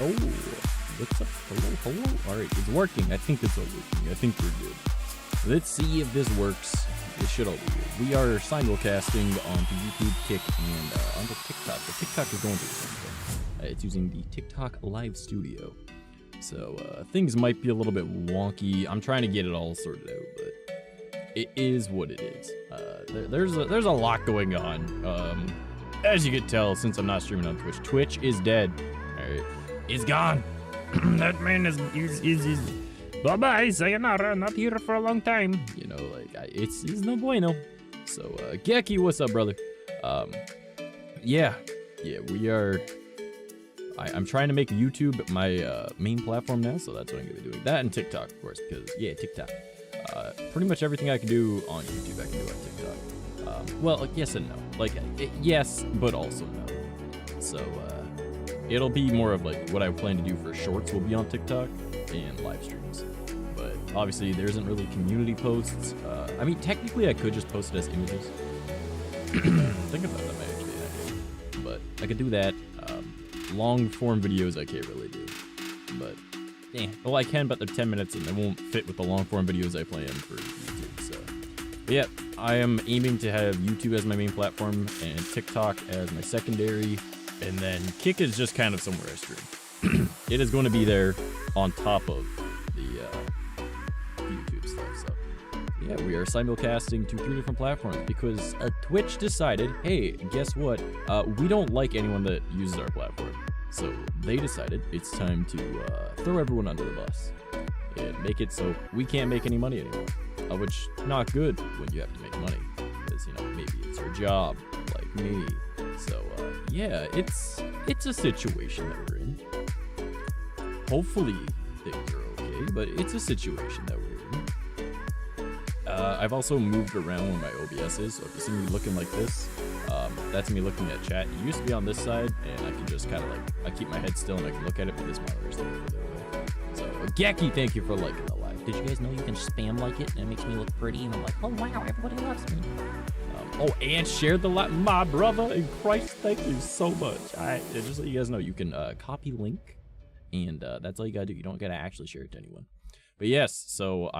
Oh, what's up? Hello. All right, it's working. I think it's all working. I think we're good. Let's see if this works. It should all be good. We are simulcasting onto YouTube, Kick, and onto TikTok. The TikTok is going to the same thing. It's using the TikTok Live Studio. So things might be a little bit wonky. I'm trying to get it all sorted out, but it is what it is. There's a lot going on. As you can tell, since I'm not streaming on Twitch, Twitch is dead. All right, it's gone. That man is bye-bye, sayonara, not here for a long time. You know, like, it's no bueno. So, Geki, what's up, brother? Yeah, we are... I'm trying to make YouTube my main platform now, so that's what I'm going to be doing. That and TikTok, of course, because, yeah, TikTok. Pretty much everything I can do on YouTube, I can do on TikTok. Well, yes and no. Like, yes, but also no. So, it'll be more of, like, what I plan to do for shorts will be on TikTok and live streams. But, obviously, there isn't really community posts. I mean, technically, I could just post it as images. Think about that, might actually happen. But I could do that. Long form videos I can't really do, but well, I can, but they're 10 minutes and they won't fit with the long form videos I plan for YouTube. So but yeah, I am aiming to have YouTube as my main platform and TikTok as my secondary, and then Kick is just kind of somewhere I stream. It is going to be there on top of the YouTube stuff. So yeah, we are simulcasting to 3 different platforms because Twitch decided, hey, guess what? We don't like anyone that uses our platform. So they decided it's time to throw everyone under the bus and make it so we can't make any money anymore. Which, not good when you have to make money because, you know, maybe it's your job, like me. So, yeah, it's a situation that we're in. Hopefully things are okay, but it's a situation that we're in. I've also moved around where my OBS is, so if you see me looking like this, that's me looking at chat. It used to be on this side, and I can just kind of like, I keep my head still and I can look at it, but this monitor's a little further away. So, Geki, thank you for liking the live. Did you guys know you can spam like it and it makes me look pretty? And I'm like, oh wow, everybody loves me. Oh, and share the live, my brother in Christ, thank you so much. Just so you guys know, you can copy link, and that's all you gotta do. You don't gotta actually share it to anyone. But yes, so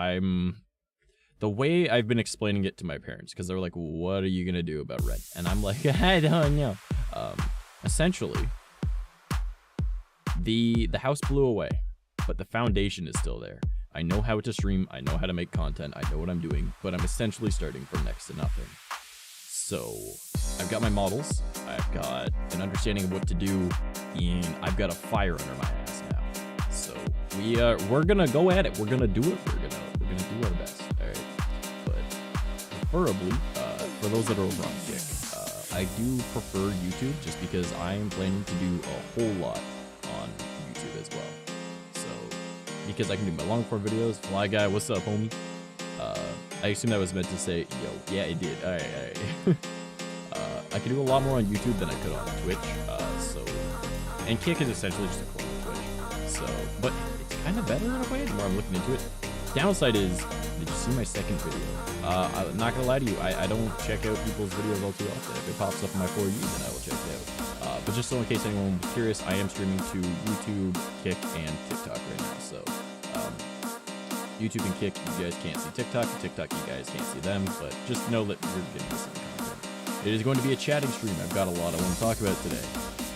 the way I've been explaining it to my parents, because they're like, what are you gonna do about rent? And I'm like, I don't know. Essentially, the house blew away, but the foundation is still there. I know how to stream, I know how to make content, I know what I'm doing, but I'm essentially starting from next to nothing. So I've got my models, I've got an understanding of what to do, and I've got a fire under my ass now. So we're gonna go at it. We're gonna do it. We're gonna do our best. All right. But preferably, for those that are over on Kick, I do prefer YouTube just because I am planning to do a whole lot on YouTube as well. So because I can do my long form videos. Fly guy, what's up, homie? I assume that was meant to say, yo, yeah, it did. All right. I can do a lot more on YouTube than I could on Twitch. And Kick is essentially just a clone of Twitch. So, but it's kind of better in a way the more I'm looking into it. Downside is, did you see my second video? I'm not gonna lie to you, I don't check out people's videos all too often. If it pops up in my For You, then I will check it out. But just so in case anyone was curious, I am streaming to YouTube, Kick, and TikTok right now. So, YouTube and Kick, you guys can't see TikTok. TikTok, you guys can't see them. But just know that you're getting the same content. It is going to be a chatting stream. I've got a lot I want to talk about today.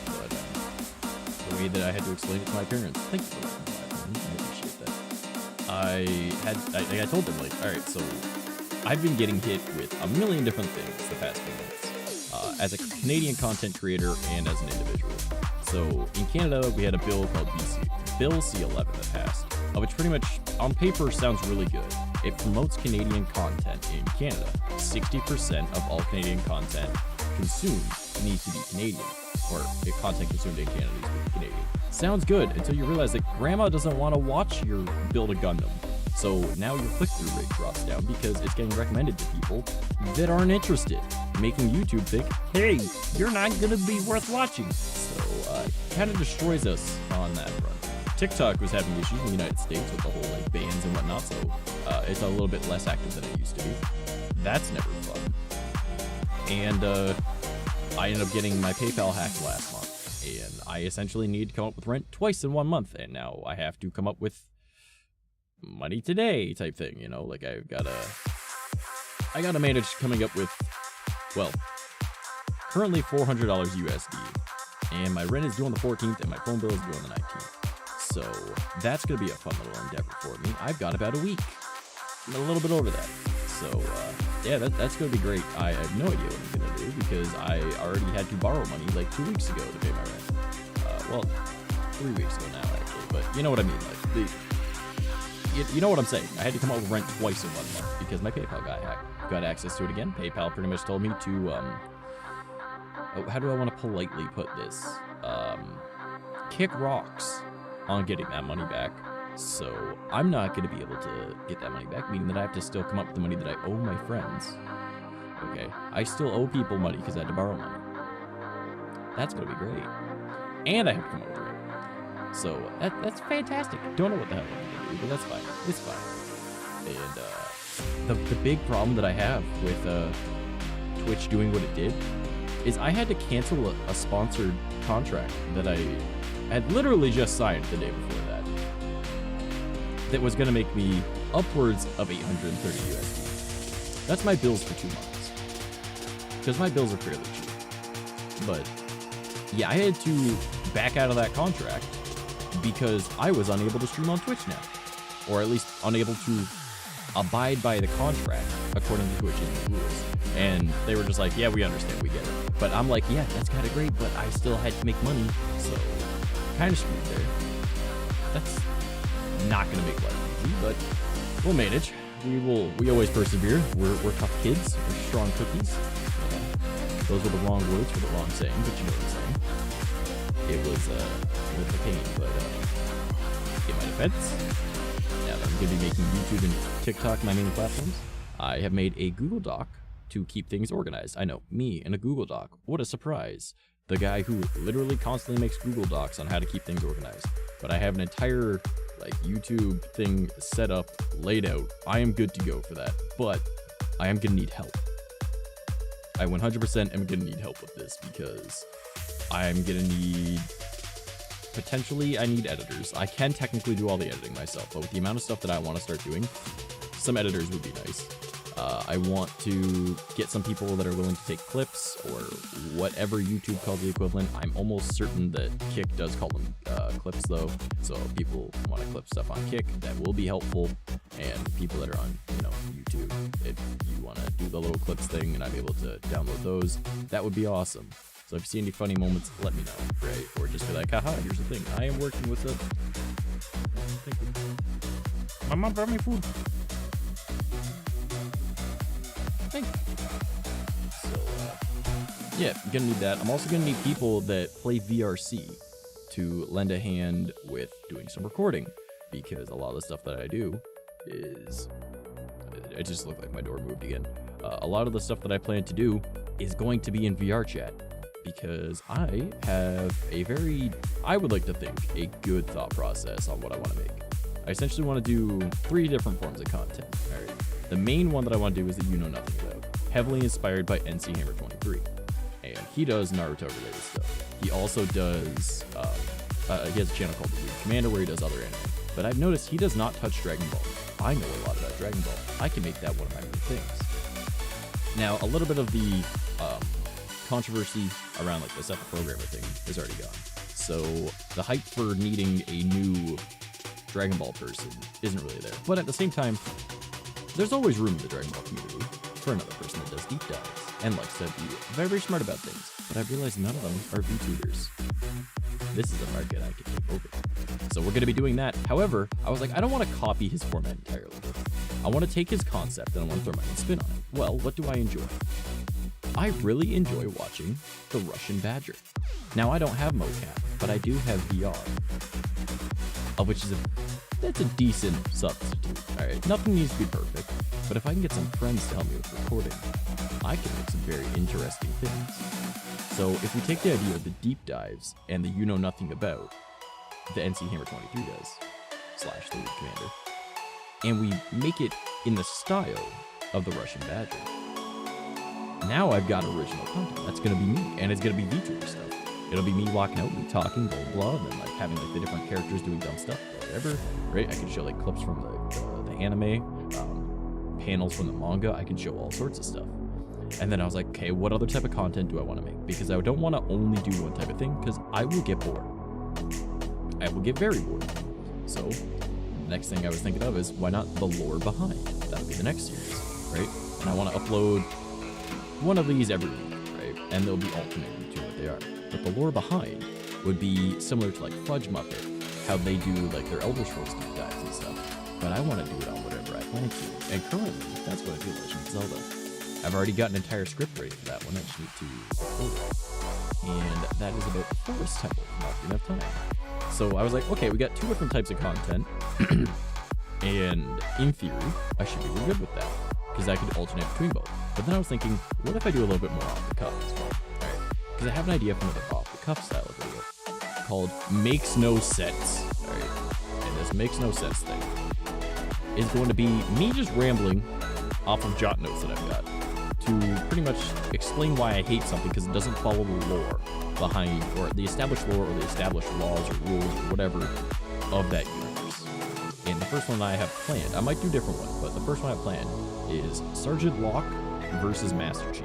But the way that I had to explain it to my parents, thank you for that. I appreciate that. I told them, like, all right, so I've been getting hit with a million different things the past few months as a Canadian content creator and as an individual. So in Canada, we had a bill called Bill C-11 that passed, which pretty much on paper sounds really good. It promotes Canadian content in Canada. 60% of all Canadian content consumed needs to be Canadian, or if content consumed in Canada needs to be Canadian. Sounds good until you realize that grandma doesn't want to watch your Build a Gundam. So now your click-through rate drops down because it's getting recommended to people that aren't interested, making YouTube think, hey, you're not going to be worth watching. So it kind of destroys us on that front. TikTok was having issues in the United States with the whole like bans and whatnot, so it's a little bit less active than it used to be. That's never fun. And I ended up getting my PayPal hacked last month. And I essentially need to come up with rent twice in 1 month, and now I have to come up with money today type thing, you know? Like, I gotta manage coming up with, well, currently $400 USD, and my rent is due on the 14th, and my phone bill is due on the 19th. So that's gonna be a fun little endeavor for me. I've got about a week, a little bit over that. So yeah, that's gonna be great. I have no idea what I'm gonna do because I already had to borrow money like 2 weeks ago to pay my rent. Well, 3 weeks ago now actually, but you know what I mean. Like you know what I'm saying. I had to come up with rent twice in 1 month because my PayPal guy got access to it again. PayPal pretty much told me to how do I want to politely put this? Kick rocks on getting that money back. So I'm not going to be able to get that money back, meaning that I have to still come up with the money that I owe my friends. Okay, I still owe people money because I had to borrow money. That's going to be great. And I have to come up with rent. So that's fantastic. Don't know what the hell I'm going to do, but that's fine. It's fine. And the big problem that I have with Twitch doing what it did is I had to cancel a sponsored contract that I had literally just signed the day before that was going to make me upwards of 830 USD. That's my bills for 2 months. Because my bills are fairly cheap. But yeah, I had to back out of that contract because I was unable to stream on Twitch now. Or at least unable to abide by the contract according to Twitch's rules. And they were just like, yeah, we understand, we get it. But I'm like, yeah, that's kind of great, but I still had to make money. So kind of screwed there. That's not gonna make life easy, but we'll manage. We always persevere. We're tough kids. We're strong cookies. Those were the wrong words for the wrong saying, but you know what I'm saying. It was a pain, but in my defense, now that I'm gonna be making YouTube and TikTok my main platforms, I have made a Google Doc to keep things organized. I know, me in a Google Doc. What a surprise. The guy who literally constantly makes Google Docs on how to keep things organized. But I have an entire like YouTube thing set up, laid out. I am good to go for that, but I am gonna need help. I 100% am gonna need help with this because I'm gonna need, potentially I need editors. I can technically do all the editing myself, but with the amount of stuff that I want to start doing, some editors would be nice. I want to get some people that are willing to take clips or whatever YouTube calls the equivalent. I'm almost certain that Kick does call them clips though. So people want to clip stuff on Kick, that will be helpful. And people that are on, YouTube, if you want to do the little clips thing and I'm able to download those, that would be awesome. So if you see any funny moments, let me know, right? Or just be like, haha, here's the thing. I am working with it. Thank you. My mom brought me food. Thank you. So, yeah, you're gonna need that. I'm also gonna need people that play VRC to lend a hand with doing some recording, because a lot of the stuff that I do is, it just looked like my door moved again. A lot of the stuff that I plan to do is going to be in VR chat, because I have a very, I would like to think, a good thought process on what I want to make. I essentially want to do 3 different forms of content. All right. The main one that I want to do is the You Know Nothing About, heavily inspired by 𝐁𝐵HAMMER23, and he does Naruto related stuff. He also does, he has a channel called The Weird Commander where he does other anime, but I've noticed he does not touch Dragon Ball. I know a lot about Dragon Ball. I can make that one of my main things. Now, a little bit of the controversy around like the set the programmer thing is already gone. So the hype for needing a new Dragon Ball person isn't really there. But at the same time, there's always room in the Dragon Ball community for another person that does deep dives and likes to be very, very smart about things. But I've realized none of them are VTubers. This is a market I can take over. So we're going to be doing that. However, I was like, I don't want to copy his format entirely. I want to take his concept and I want to throw my own spin on it. Well, what do I enjoy? I really enjoy watching the Russian Badger. Now, I don't have mocap, but I do have VR, which is that's a decent substitute. All right, nothing needs to be perfect, but if I can get some friends to help me with recording, I can make some very interesting things. So if we take the idea of the deep dives and the You Know Nothing About, the 𝐁𝐵HAMMER23 does, / the Weird Commander, and we make it in the style of the Russian Badger, now I've got original content. That's going to be me, and it's going to be VTuber stuff. It'll be me walking out, me talking, blah, blah, and then like having like the different characters doing dumb stuff, whatever, right? I can show like clips from the anime, panels from the manga. I can show all sorts of stuff. And then I was like, okay, what other type of content do I want to make? Because I don't want to only do one type of thing, because I will get bored. I will get very bored. So the next thing I was thinking of is, why not the lore behind? That'll be the next series, right? And I want to upload one of these every week, right? And they'll be alternating between what they are. But the lore behind would be similar to like Fudge Muppet, how they do like their Elder Scrolls deep dives and stuff. But I want to do it on whatever I plan to. And currently, that's what I do Legend of Zelda. I've already got an entire script ready for that one. I just need to upload it. And that is about the Forest Temple. Not enough time. So I was like, okay, we got 2 different types of content. And in theory, I should be really good with that, because I could alternate between both. But then I was thinking, what if I do a little bit more off the cuff as well? Alright. Because I have an idea for another off the cuff style of video called Makes No Sense. Alright. And this Makes No Sense thing is going to be me just rambling off of jot notes that I've got to pretty much explain why I hate something because it doesn't follow the lore behind, or the established lore, or the established laws or rules or whatever of that universe. And the first one I have planned, I might do a different one, but the first one I have planned is Sergeant Locke versus Master Chief,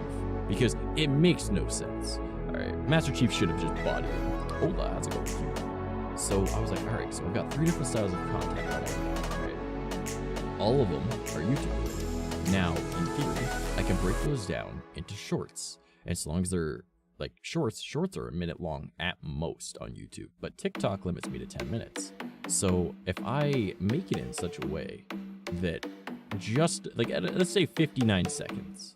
because it makes no sense. Alright, Master Chief should have just bodied him. Hola, how's it going with you? So I was like, alright, so I've got 3 different styles of content that I want to make, alright? All of them are YouTube related. Now, in theory, I can break those down into shorts. And so long as they're like shorts are a minute long at most on YouTube, but TikTok limits me to 10 minutes. So if I make it in such a way that just like, let's say 59 seconds.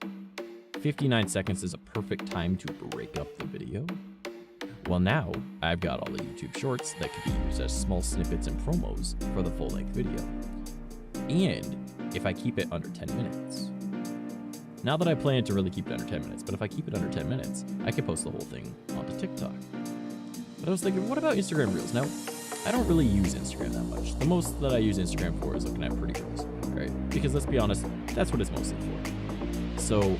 59 seconds is a perfect time to break up the video. Well, now I've got all the YouTube shorts that could be used as small snippets and promos for the full length video. And if I keep it under 10 minutes. Now that I plan to really keep it under 10 minutes, but if I keep it under 10 minutes, I can post the whole thing onto TikTok. But I was thinking, what about Instagram Reels? Now, I don't really use Instagram that much. The most that I use Instagram for is looking at pretty girls, right? Because let's be honest, that's what it's mostly for. So,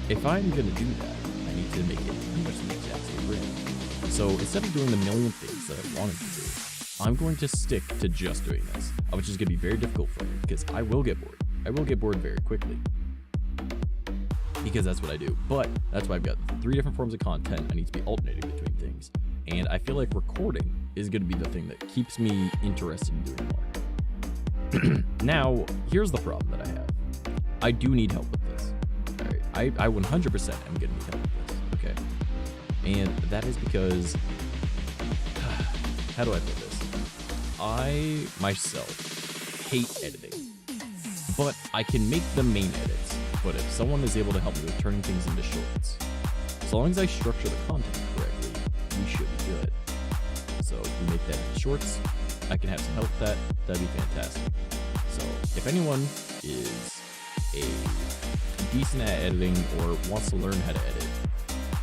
if I'm gonna do that, I need to make it pretty much the exact same brand. So, instead of doing the million things that I wanted to do, I'm going to stick to just doing this, which is going to be very difficult for me because I will get bored. I will get bored very quickly because that's what I do. But that's why I've got 3 different forms of content. I need to be alternating between things. And I feel like recording is going to be the thing that keeps me interested in doing more. Now, here's the problem that I have. I do need help with this. All right, I 100% am going to need help with this, okay? And that is because, how do I put this? I, myself, hate editing, but I can make the main edits. But if someone is able to help me with turning things into shorts, so long as I structure the content correctly, we should be good. So if we make that into shorts, I can have some help with that. That'd be fantastic. So if anyone is a decent at editing or wants to learn how to edit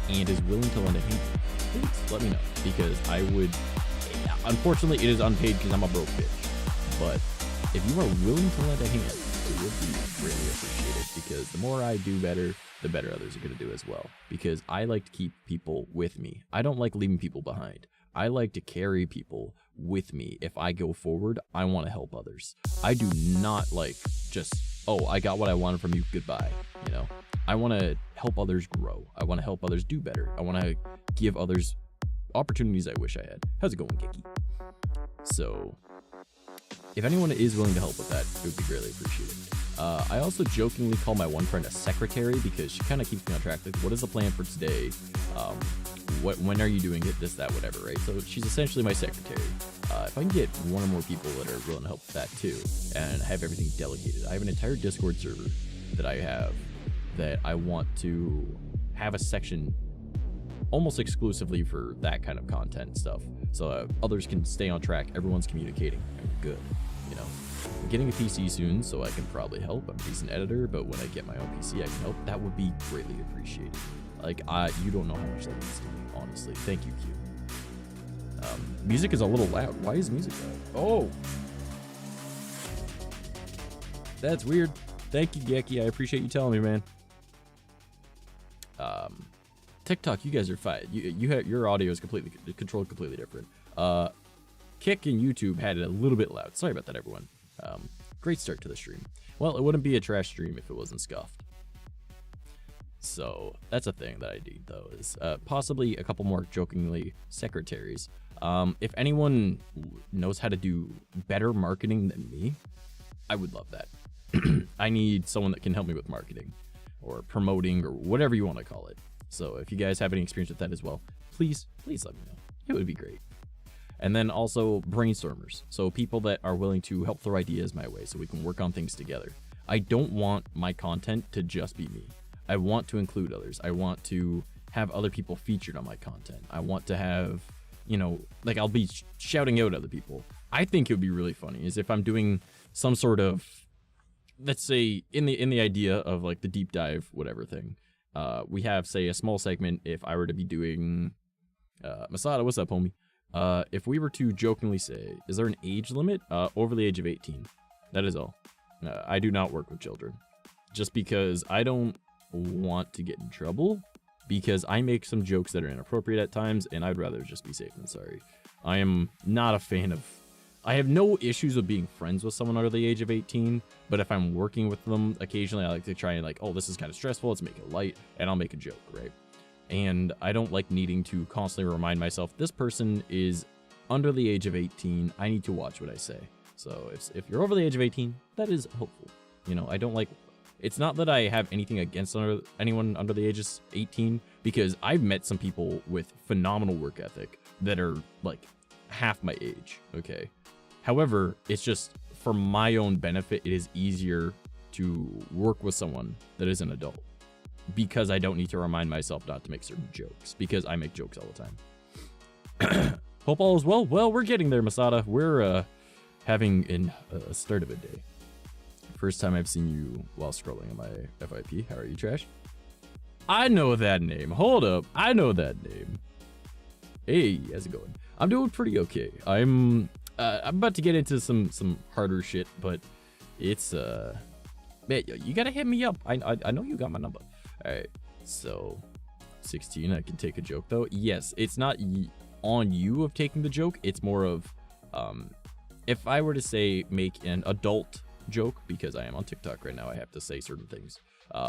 and is willing to lend a hand, please let me know, because I would. Unfortunately, it is unpaid because I'm a broke bitch. But if you are willing to lend a hand, it would be greatly appreciated, because the more I do better, the better others are going to do as well. Because I like to keep people with me. I don't like leaving people behind. I like to carry people with me. If I go forward, I want to help others. I do not like just, oh, I got what I wanted from you, goodbye. You know, I want to help others grow. I want to help others do better. I want to give others opportunities I wish I had. How's it going, 𝐂𝐴𝐤? So, if anyone is willing to help with that, it would be greatly appreciated. I also jokingly call my one friend a secretary because she kind of keeps me on track. Like, what is the plan for today? When are you doing it? This, that, whatever, right? So she's essentially my secretary. If I can get 1 or more people that are willing to help with that too, and have everything delegated. I have an entire Discord server that I have that I want to have a section almost exclusively for that kind of content and stuff, so others can stay on track, everyone's communicating, good, you know. I'm getting a PC soon, so I can probably help. I'm a decent editor, but when I get my own PC, I can help. That would be greatly appreciated. Like, you don't know how much that means to me, honestly. Thank you, 𝐂𝐤. Music is a little loud. Why is music loud? Oh! That's weird. Thank you, 𝐂𝐤. I appreciate you telling me, man. TikTok, you guys are fine. You have your audio is completely controlled, completely different. Kick and YouTube had it a little bit loud. Sorry about that, everyone. Great start to the stream. Well, it wouldn't be a trash stream if it wasn't scuffed. So that's a thing that I need, though, is possibly a couple more jokingly secretaries. If anyone knows how to do better marketing than me, I would love that. I need someone that can help me with marketing or promoting or whatever you want to call it. So if you guys have any experience with that as well, please let me know. It would be great. And then also brainstormers. So people that are willing to help throw ideas my way so we can work on things together. I don't want my content to just be me. I want to include others. I want to have other people featured on my content. I want to have, you know, like I'll be shouting out other people. I think it would be really funny is if I'm doing some sort of, let's say in the idea of like the deep dive, whatever thing, we have, say, a small segment. If I were to be doing, Masada, what's up, homie? If we were to jokingly say, is there an age limit? Over the age of 18. That is all. I do not work with children. Just because I don't want to get in trouble, because I make some jokes that are inappropriate at times, and I'd rather just be safe than sorry. I am not a fan of... I have no issues with being friends with someone under the age of 18, but if I'm working with them, occasionally I like to try and like, oh, this is kind of stressful, let's make it light, and I'll make a joke, right? And I don't like needing to constantly remind myself, this person is under the age of 18, I need to watch what I say. So if you're over the age of 18, that is hopeful. You know, I don't like... It's not that I have anything against anyone under the age of 18, because I've met some people with phenomenal work ethic that are like half my age, okay? However, it's just for my own benefit, it is easier to work with someone that is an adult, because I don't need to remind myself not to make certain jokes, because I make jokes all the time. Hope all is well. Well, we're getting there, Masada. We're having a start of a day. First time I've seen you while scrolling on my FIP. How are you, Trash? I know that name. Hold up. I know that name. Hey, how's it going? I'm doing pretty okay. I'm about to get into some harder shit, but it's man, you gotta hit me up. I know you got my number. All right, so 16. I can take a joke though. Yes, it's not on you of taking the joke. It's more of if I were to say make an adult joke, because I am on TikTok right now, I have to say certain things.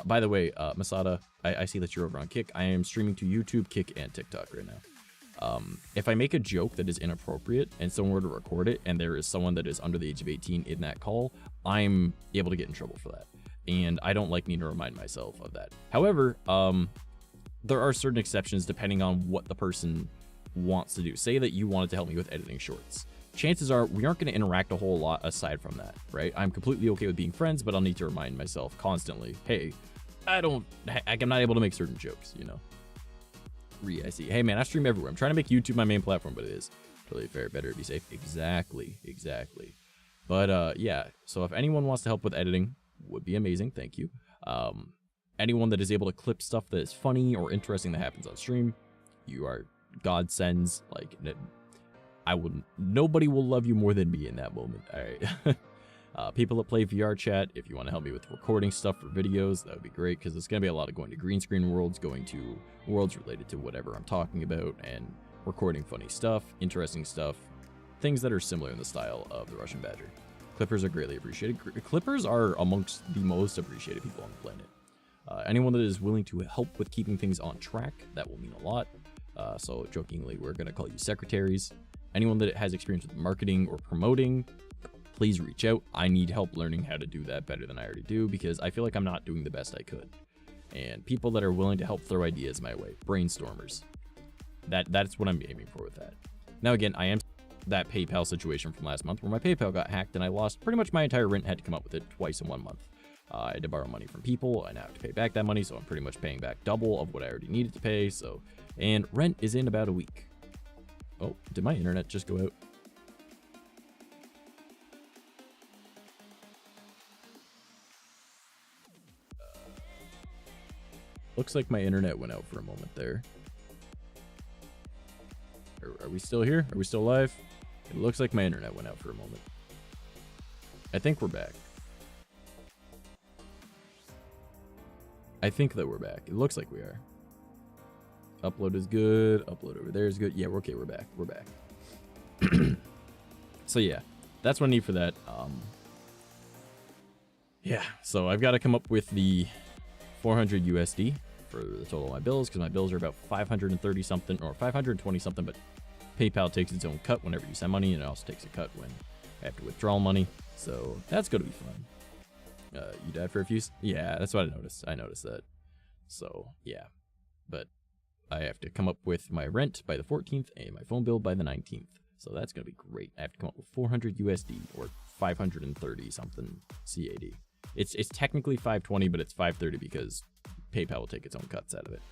By the way, Masada, I see that you're over on Kick. I am streaming to YouTube, Kick, and TikTok right now. If I make a joke that is inappropriate and someone were to record it and there is someone that is under the age of 18 in that call, I'm able to get in trouble for that. And I don't like need to remind myself of that. However, there are certain exceptions depending on what the person wants to do. Say that you wanted to help me with editing shorts. Chances are we aren't going to interact a whole lot aside from that, right? I'm completely okay with being friends, but I'll need to remind myself constantly, hey, I'm not able to make certain jokes, you know? I see. Hey, man, I stream everywhere. I'm trying to make YouTube my main platform, but it is totally fair. Better to be safe. Exactly. But, yeah, so if anyone wants to help with editing, would be amazing. Thank you. Anyone that is able to clip stuff that is funny or interesting that happens on stream, you are godsends. Like, nobody will love you more than me in that moment. All right. People that play VR chat, if you want to help me with recording stuff for videos, that would be great, because it's going to be a lot of going to green screen worlds, going to worlds related to whatever I'm talking about, and recording funny stuff, interesting stuff, things that are similar in the style of the Russian Badger. Clippers are greatly appreciated. Clippers are amongst the most appreciated people on the planet. Anyone that is willing to help with keeping things on track, that will mean a lot. So jokingly, we're going to call you secretaries. Anyone that has experience with marketing or promoting, please reach out. I need help learning how to do that better than I already do, because I feel like I'm not doing the best I could. And people that are willing to help throw ideas my way, brainstormers. That's what I'm aiming for with that. Now again, I am that PayPal situation from last month where my PayPal got hacked and I lost pretty much my entire rent, had to come up with it twice in 1 month. I had to borrow money from people. I now have to pay back that money, so I'm pretty much paying back double of what I already needed to pay. So, and rent is in about a week. Oh, did my internet just go out? Looks like my internet went out for a moment there. Are we still here? Are we still live? It looks like my internet went out for a moment. I think we're back. I think that we're back. It looks like we are. Upload is good. Upload over there is good. Yeah, we're okay. We're back. We're back. So yeah, that's what I need for that. Yeah, so I've got to come up with the 400 USD for the total of my bills, because my bills are about 530 something or 520 something, but PayPal takes its own cut whenever you send money, and it also takes a cut when I have to withdraw money. So that's going to be fun. You died for a few... Yeah, that's what I noticed. I noticed that. So yeah, but I have to come up with my rent by the 14th and my phone bill by the 19th. So that's going to be great. I have to come up with 400 USD or 530 something CAD. It's technically 520, but it's 530 because PayPal will take its own cuts out of it.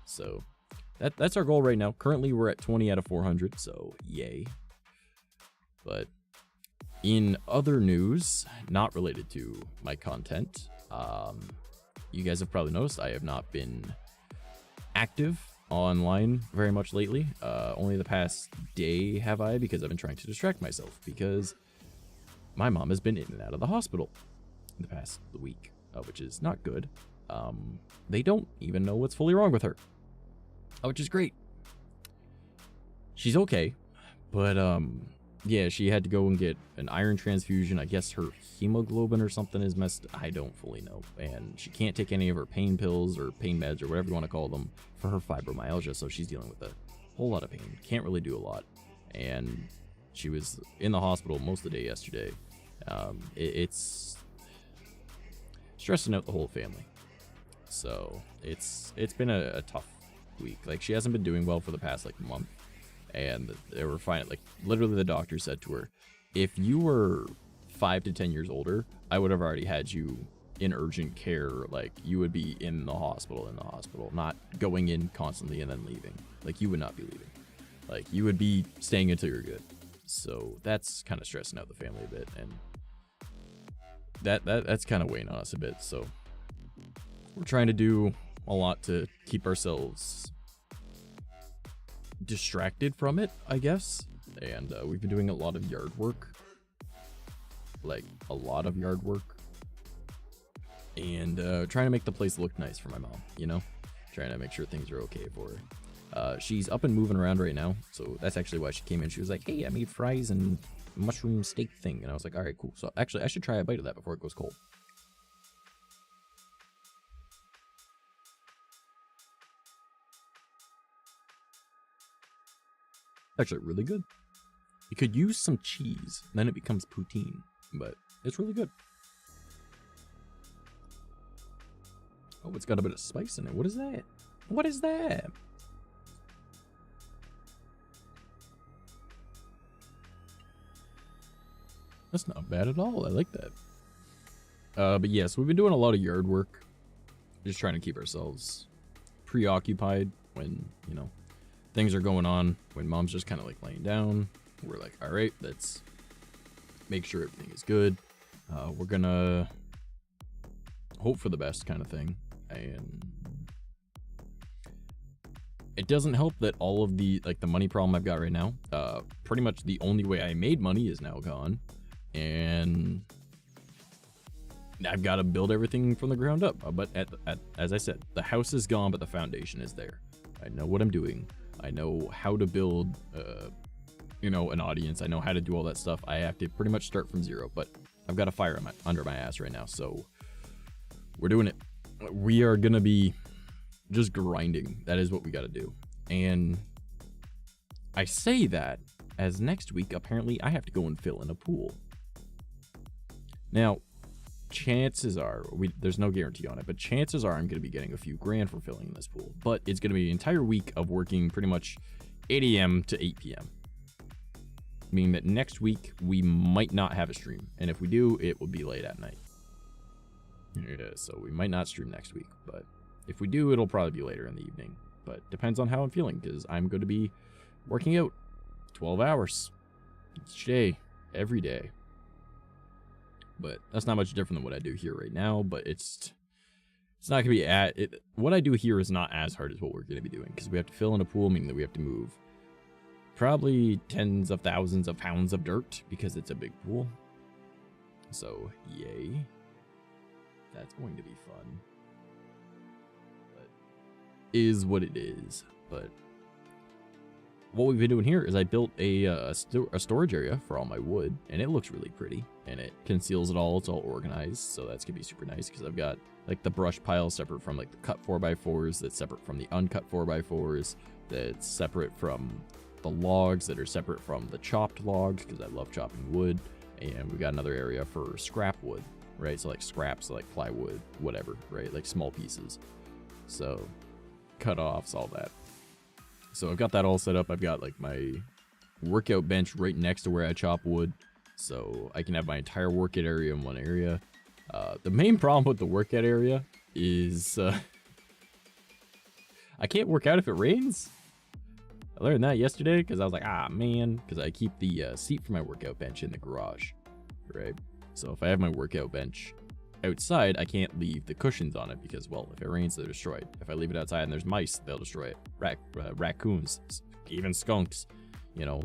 So that's our goal right now. Currently, we're at 20 out of 400, so yay. But in other news, not related to my content, you guys have probably noticed I have not been active online very much lately. Only the past day have I, because I've been trying to distract myself, because my mom has been in and out of the hospital in the past week, which is not good. They don't even know what's fully wrong with her, which is great. She's okay, but yeah, she had to go and get an iron transfusion. I guess her hemoglobin or something is messed. I don't fully know. And she can't take any of her pain pills or pain meds or whatever you want to call them for her fibromyalgia. So she's dealing with a whole lot of pain. Can't really do a lot. And she was in the hospital most of the day yesterday. It's stressing out the whole family. So it's been a tough week. Like, she hasn't been doing well for the past like month. And they were fine. Like, literally the doctor said to her, if you were 5 to 10 years older, I would have already had you in urgent care. Like, you would be in the hospital, not going in constantly and then leaving. Like, you would not be leaving. Like, you would be staying until you're good. So that's kind of stressing out the family a bit. And that's kind of weighing on us a bit. So we're trying to do a lot to keep ourselves distracted from it, I guess. And we've been doing a lot of yard work, like a lot of yard work, and trying to make the place look nice for my mom, you know, trying to make sure things are okay for her. She's up and moving around right now, so that's actually why she came in. She was like, hey, I made fries and mushroom steak thing, and I was like, all right, cool. So actually I should try a bite of that before it goes cold. Actually really good. You could use some cheese, then it becomes poutine, but it's really good. Oh, it's got a bit of spice in it. What is that? What is that? That's not bad at all. I like that. But yeah, so we've been doing a lot of yard work, just trying to keep ourselves preoccupied when, you know, things are going on. When mom's just kind of like laying down, we're like, all right, let's make sure everything is good. We're gonna hope for the best kind of thing. And it doesn't help that all of the, like, the money problem I've got right now, pretty much the only way I made money is now gone. And I've got to build everything from the ground up. But as I said, the house is gone, but the foundation is there. I know what I'm doing. I know how to build, you know, an audience. I know how to do all that stuff. I have to pretty much start from zero, but I've got a fire under my ass right now. So we're doing it. We are going to be just grinding. That is what we got to do. And I say that as next week, apparently I have to go and fill in a pool. Now, chances are, there's no guarantee on it, but chances are I'm going to be getting a few grand for filling in this pool. But it's going to be an entire week of working pretty much 8 a.m. to 8 p.m. Meaning that next week we might not have a stream. And if we do, it will be late at night. Yeah, so we might not stream next week. But if we do, it'll probably be later in the evening. But depends on how I'm feeling, because I'm going to be working out 12 hours each day, every day. But that's not much different than what I do here right now. But it's not going to be what I do here is not as hard as what we're going to be doing, because we have to fill in a pool, meaning that we have to move probably tens of thousands of pounds of dirt, because it's a big pool. So yay, that's going to be fun. But is what it is. But what we've been doing here is I built a storage area for all my wood, and it looks really pretty, and it conceals it all. It's all organized, so that's gonna be super nice because I've got like the brush pile separate from like the cut 4x4s, that's separate from the uncut 4x4s, that's separate from the logs, that are separate from the chopped logs because I love chopping wood, and we got another area for scrap wood, right? So like scraps, like plywood, whatever, right? Like small pieces. So cut-offs, all that. So I've got that all set up. I've got like my workout bench right next to where I chop wood, so I can have my entire workout area in one area. The main problem with the workout area is I can't work out if it rains. I learned that yesterday because I was like, ah man, because I keep the seat for my workout bench in the garage, right? So if I have my workout bench outside, I can't leave the cushions on it because, well, if it rains, they're destroyed. If I leave it outside and there's mice, they'll destroy it. Raccoons, even skunks, you know,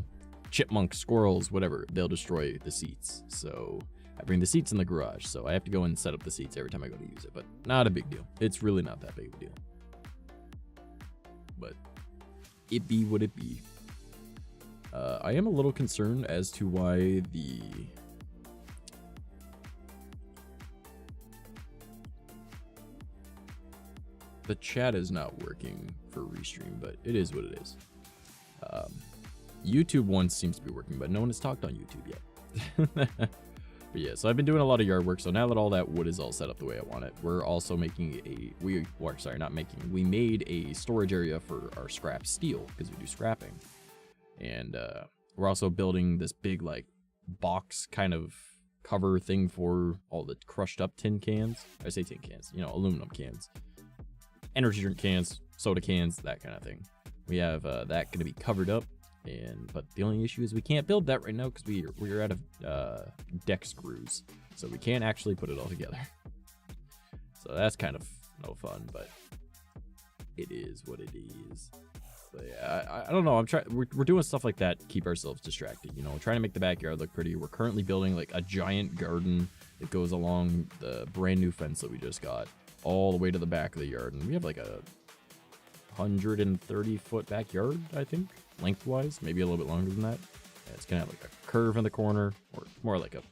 chipmunks, squirrels, whatever, they'll destroy the seats. So I bring the seats in the garage, so I have to go and set up the seats every time I go to use it, but not a big deal. It's really not that big of a deal. But it be what it be. I am a little concerned as to why the chat is not working for Restream, but it is what it is. YouTube one seems to be working, but no one has talked on YouTube yet. But yeah, so I've been doing a lot of yard work, so now that all that wood is all set up the way I want it, we're also making we made a storage area for our scrap steel, because we do scrapping. And we're also building this big, like, box kind of cover thing for all the crushed up tin cans. I say tin cans, you know, aluminum cans. Energy drink cans, soda cans, that kind of thing. We have that going to be covered up, but the only issue is we can't build that right now because we're out of deck screws, so we can't actually put it all together. So that's kind of no fun, but it is what it is. But yeah, I don't know. We're doing stuff like that to keep ourselves distracted. You know, trying to make the backyard look pretty. We're currently building like a giant garden that goes along the brand new fence that we just got, all the way to the back of the yard, and we have like a 130-foot backyard, I think, lengthwise, maybe a little bit longer than that. Yeah, it's gonna have like a curve in the corner, or more like a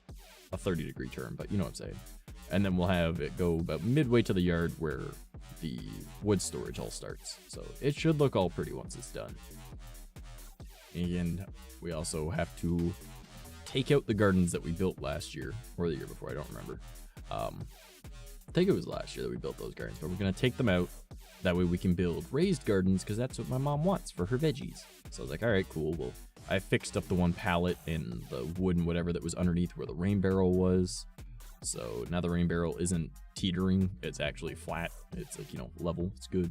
30-degree turn, but you know what I'm saying. And then we'll have it go about midway to the yard where the wood storage all starts. So it should look all pretty once it's done. And we also have to take out the gardens that we built last year, or the year before, I don't remember. I think it was last year that we built those gardens, but we're gonna take them out. That way we can build raised gardens, because that's what my mom wants for her veggies. So I was like, all right, cool. Well, I fixed up the one pallet and the wood and whatever that was underneath where the rain barrel was. So now the rain barrel isn't teetering. It's actually flat. It's like, you know, level. It's good.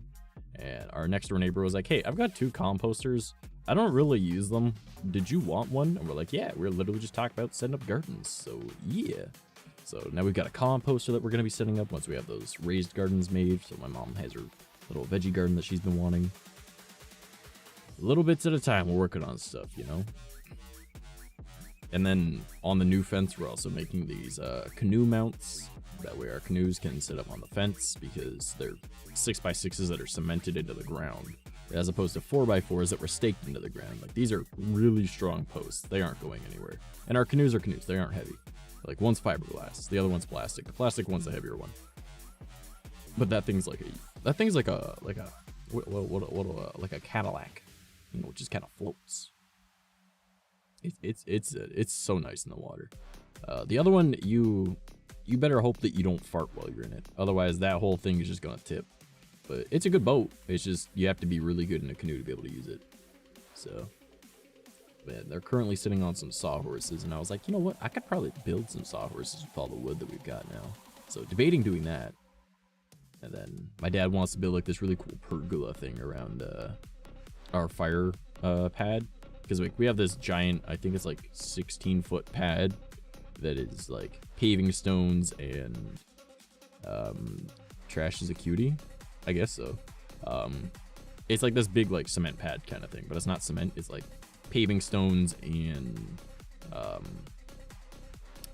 And our next door neighbor was like, hey, I've got 2 composters. I don't really use them. Did you want one? And we're like, yeah, we're literally just talking about setting up gardens. So yeah. So now we've got a composter that we're going to be setting up once we have those raised gardens made. So my mom has her little veggie garden that she's been wanting. Little bits at a time, we're working on stuff, you know. And then on the new fence, we're also making these canoe mounts. That way our canoes can sit up on the fence, because they're 6x6s that are cemented into the ground, as opposed to 4x4s that were staked into the ground. Like, these are really strong posts. They aren't going anywhere. And our canoes are canoes. They aren't heavy. Like, one's fiberglass, the other one's plastic. The plastic one's the heavier one. But that thing's like a Cadillac, you know, it just kind of floats. It's so nice in the water. The other one, you better hope that you don't fart while you're in it. Otherwise, that whole thing is just gonna tip. But it's a good boat. It's just you have to be really good in a canoe to be able to use it. So, man, they're currently sitting on some sawhorses, and I was like, you know what? I could probably build some sawhorses with all the wood that we've got now. So, debating doing that. And then my dad wants to build like this really cool pergola thing around our fire pad, because we have this giant, I think it's like 16-foot pad that is like paving stones and trash is a cutie, I guess so. It's like this big like cement pad kind of thing, but it's not cement. It's like paving stones and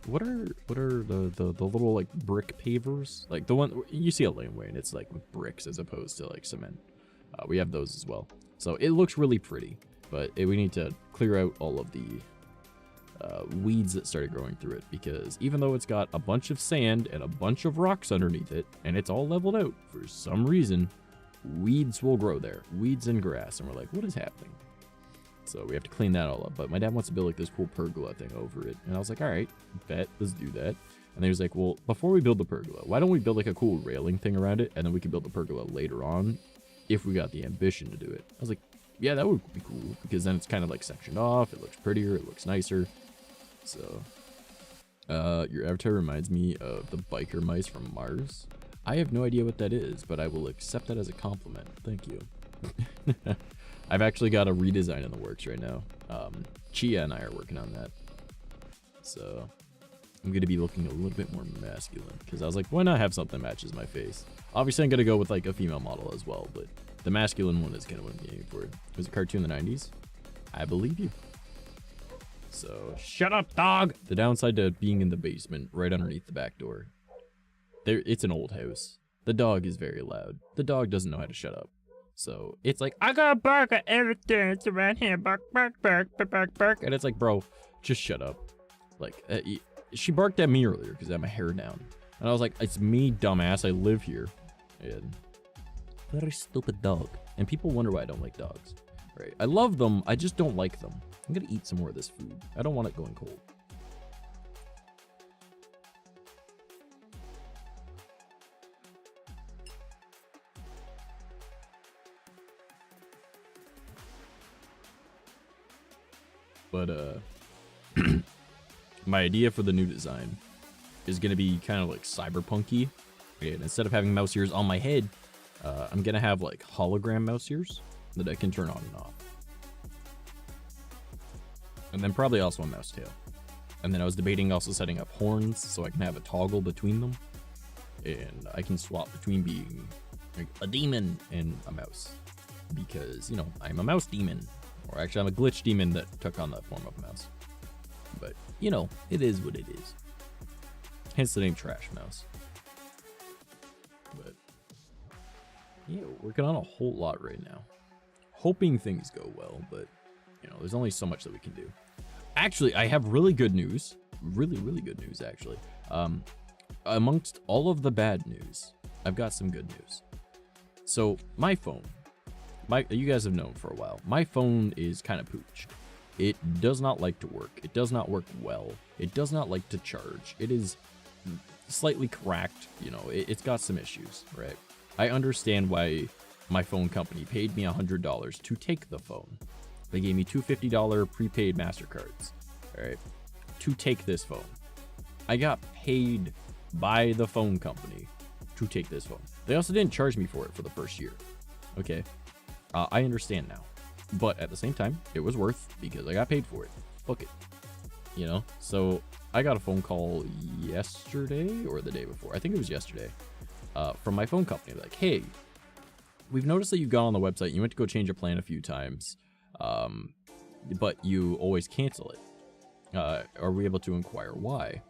what are the little like brick pavers, like the one you see a laneway and it's like with bricks as opposed to like cement. We have those as well. So it looks really pretty, but we need to clear out all of the weeds that started growing through it, because even though it's got a bunch of sand and a bunch of rocks underneath it, and it's all leveled out, for some reason, weeds will grow there. Weeds and grass, and we're like, what is happening? So we have to clean that all up. But my dad wants to build like this cool pergola thing over it, and I was like, all right, bet, let's do that. And he was like, well, before we build the pergola, why don't we build like a cool railing thing around it, and then we can build the pergola later on if we got the ambition to do it. I was like, yeah, that would be cool, because then it's kind of like sectioned off, it looks prettier, it looks nicer. So your avatar reminds me of the biker mice from Mars. I have no idea what that is, but I will accept that as a compliment. Thank you. I've actually got a redesign in the works right now. Chia and I are working on that. So I'm going to be looking a little bit more masculine, because I was like, why not have something that matches my face? Obviously, I'm going to go with like a female model as well, but the masculine one is kind of what I'm aiming for. It was a cartoon in the 90s. I believe you. So shut up, dog. The downside to being in the basement right underneath the back door, it's an old house. The dog is very loud. The dog doesn't know how to shut up. So it's like, I gotta bark at everything. It's around here. Bark, bark, bark, bark, bark, bark. And it's like, bro, just shut up. Like, she barked at me earlier because I had my hair down. And I was like, it's me, dumbass. I live here. And very stupid dog. And people wonder why I don't like dogs. Right? I love them. I just don't like them. I'm gonna eat some more of this food. I don't want it going cold. But my idea for the new design is gonna be kind of like cyberpunky. And instead of having mouse ears on my head, I'm gonna have like hologram mouse ears that I can turn on and off. And then probably also a mouse tail. And then I was debating also setting up horns so I can have a toggle between them. And I can swap between being like a demon and a mouse. Because, you know, I'm a mouse demon. Or actually, I'm a glitch demon that took on the form of a mouse. But, you know, it is what it is. Hence the name Trash Mouse. But, yeah, we're working on a whole lot right now. Hoping things go well, but, you know, there's only so much that we can do. Actually, I have really good news. Really, really good news, actually. Amongst all of the bad news, I've got some good news. So, my phone. You guys have known for a while. My phone is kind of pooched. It does not like to work. It does not work well. It does not like to charge. It is slightly cracked. You know, it's got some issues, right? I understand why my phone company paid me $100 to take the phone. They gave me two $50 prepaid MasterCards, all right, to take this phone. I got paid by the phone company to take this phone. They also didn't charge me for it for the first year, okay? I understand now. But at the same time, it was worth because I got paid for it. Fuck it. You know? So I got a phone call yesterday or the day before. I think it was yesterday. From my phone company. Like, hey, we've noticed that you've gone on the website. You went to go change a plan a few times. But you always cancel it. Are we able to inquire why?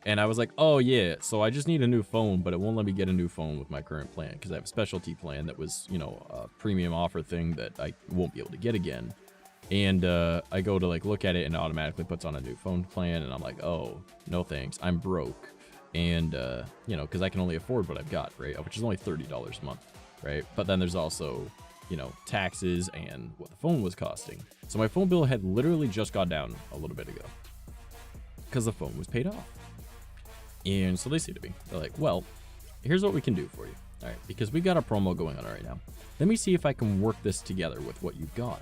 And I was like, oh yeah, so I just need a new phone, but it won't let me get a new phone with my current plan because I have a specialty plan that was, you know, a premium offer thing that I won't be able to get again. And I go to like look at it and it automatically puts on a new phone plan, and I'm like, oh, no thanks, I'm broke. And, you know, because I can only afford what I've got, right? Which is only $30 a month, right? But then there's also, you know, taxes and what the phone was costing. So my phone bill had literally just gone down a little bit ago because the phone was paid off. And so they say to me, they're like, well, here's what we can do for you. All right, because we got a promo going on right now. Let me see if I can work this together with what you've got.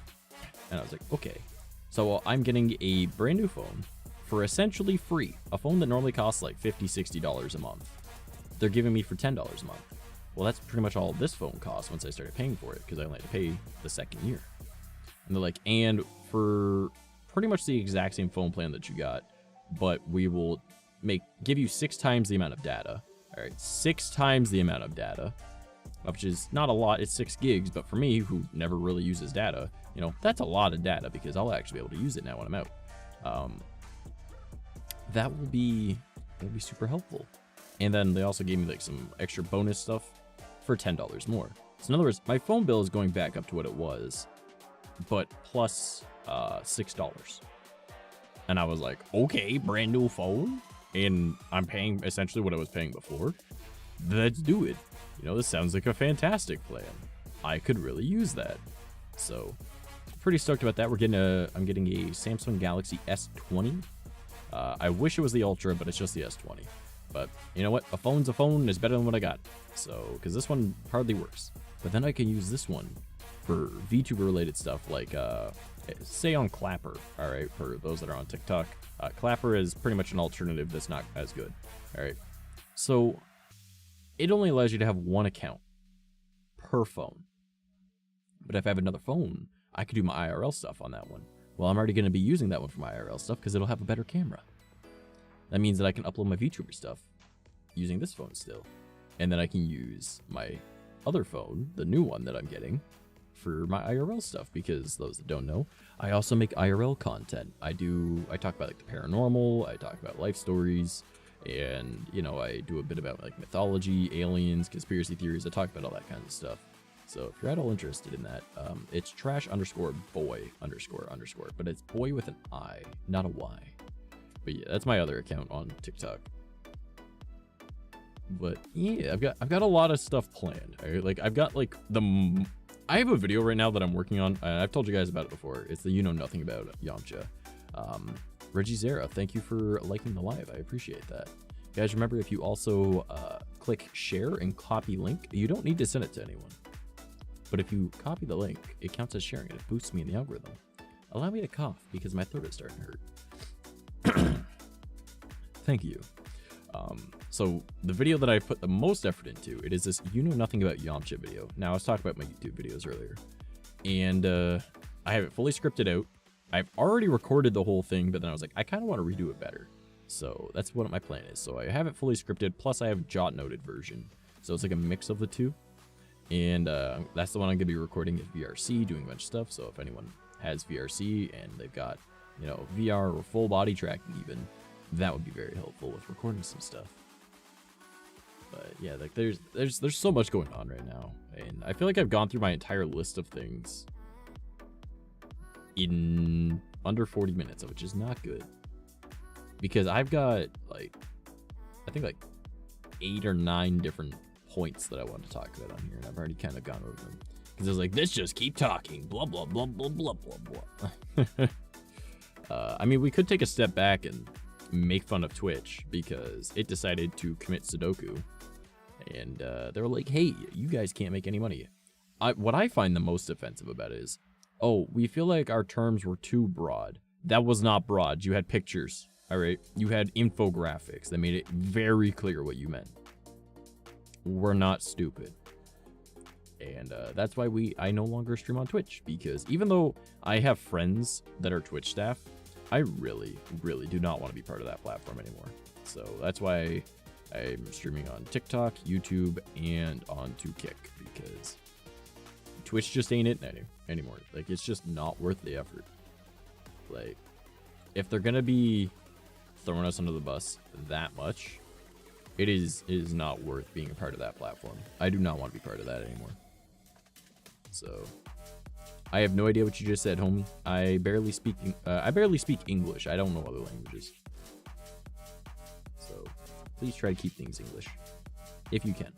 And I was like, okay. So I'm getting a brand new phone for essentially free. A phone that normally costs like $50, $60 a month. They're giving me for $10 a month. Well, that's pretty much all this phone costs once I started paying for it, because I only had to pay the second year. And they're like, and for pretty much the exact same phone plan that you got, but we will give you 6 times the amount of data. All right, 6 times the amount of data, which is not a lot. It's 6 gigs, but for me, who never really uses data, you know, that's a lot of data because I'll actually be able to use it now when I'm out. That will be super helpful. And then they also gave me like some extra bonus stuff for $10 more. So in other words, my phone bill is going back up to what it was, but plus $6. And I was like, okay, brand new phone, and I'm paying essentially what I was paying before. Let's do it. You know, this sounds like a fantastic plan. I could really use that. So, pretty stoked about that. I'm getting a Samsung Galaxy S20. I wish it was the Ultra, but it's just the S20. But you know what? A phone's a phone is better than what I got. So, because this one hardly works. But then I can use this one for VTuber related stuff, like say on Clapper. All right, for those that are on TikTok, Clapper is pretty much an alternative that's not as good. All right, so it only allows you to have one account per phone. But if I have another phone, I could do my IRL stuff on that one. Well, I'm already going to be using that one for my IRL stuff because it'll have a better camera. That means that I can upload my VTuber stuff using this phone still. And then I can use my other phone, the new one that I'm getting, for my IRL stuff, because those that don't know, I also make IRL content. I talk about like the paranormal, I talk about life stories, and you know, I do a bit about like mythology, aliens, conspiracy theories. I talk about all that kind of stuff. So if you're at all interested in that, it's trash_boy__, but it's boy with an I, not a Y. But yeah, that's my other account on TikTok. But yeah, I've got a lot of stuff planned. Right? Like I've got like I have a video right now that I'm working on. I've told you guys about it before. It's the You Know Nothing About Yamcha. Reggie Zara, thank you for liking the live. I appreciate that. Guys, remember, if you also click share and copy link, you don't need to send it to anyone. But if you copy the link, it counts as sharing and it boosts me in the algorithm. Allow me to cough because my throat is starting to hurt. Thank you. So the video that I put the most effort into, it is this You Know Nothing About Yamcha video. Now, I was talking about my YouTube videos earlier, and I have it fully scripted out. I've already recorded the whole thing, but then I was like, I kind of want to redo it better. So that's what my plan is. So I have it fully scripted, plus I have jot noted version. So it's like a mix of the two. And that's the one I'm going to be recording at VRC, doing a bunch of stuff. So if anyone has VRC and they've got, you know, VR or full body tracking even, that would be very helpful with recording some stuff. But yeah, like there's so much going on right now, and I feel like I've gone through my entire list of things in under 40 minutes, which is not good, because I've got like, I think like 8 or 9 different points that I want to talk about on here, and I've already kind of gone over them because I was like, let's just keep talking, blah blah blah blah blah blah blah. I mean, we could take a step back and make fun of Twitch because it decided to commit Sudoku, and they were like, hey, you guys can't make any money. What I find the most offensive about it is, oh, we feel like our terms were too broad. That was not broad. You had pictures, all right? You had infographics that made it very clear what you meant. We're not stupid. And that's why I no longer stream on Twitch, because even though I have friends that are Twitch staff, I really, really do not want to be part of that platform anymore. So that's why I'm streaming on TikTok, YouTube, and onto Kick, because Twitch just ain't it anymore. Like, it's just not worth the effort. Like, if they're gonna be throwing us under the bus that much, it is not worth being a part of that platform. I do not want to be part of that anymore. So I have no idea what you just said, homie. I barely speak English. I don't know other languages. So please try to keep things English if you can.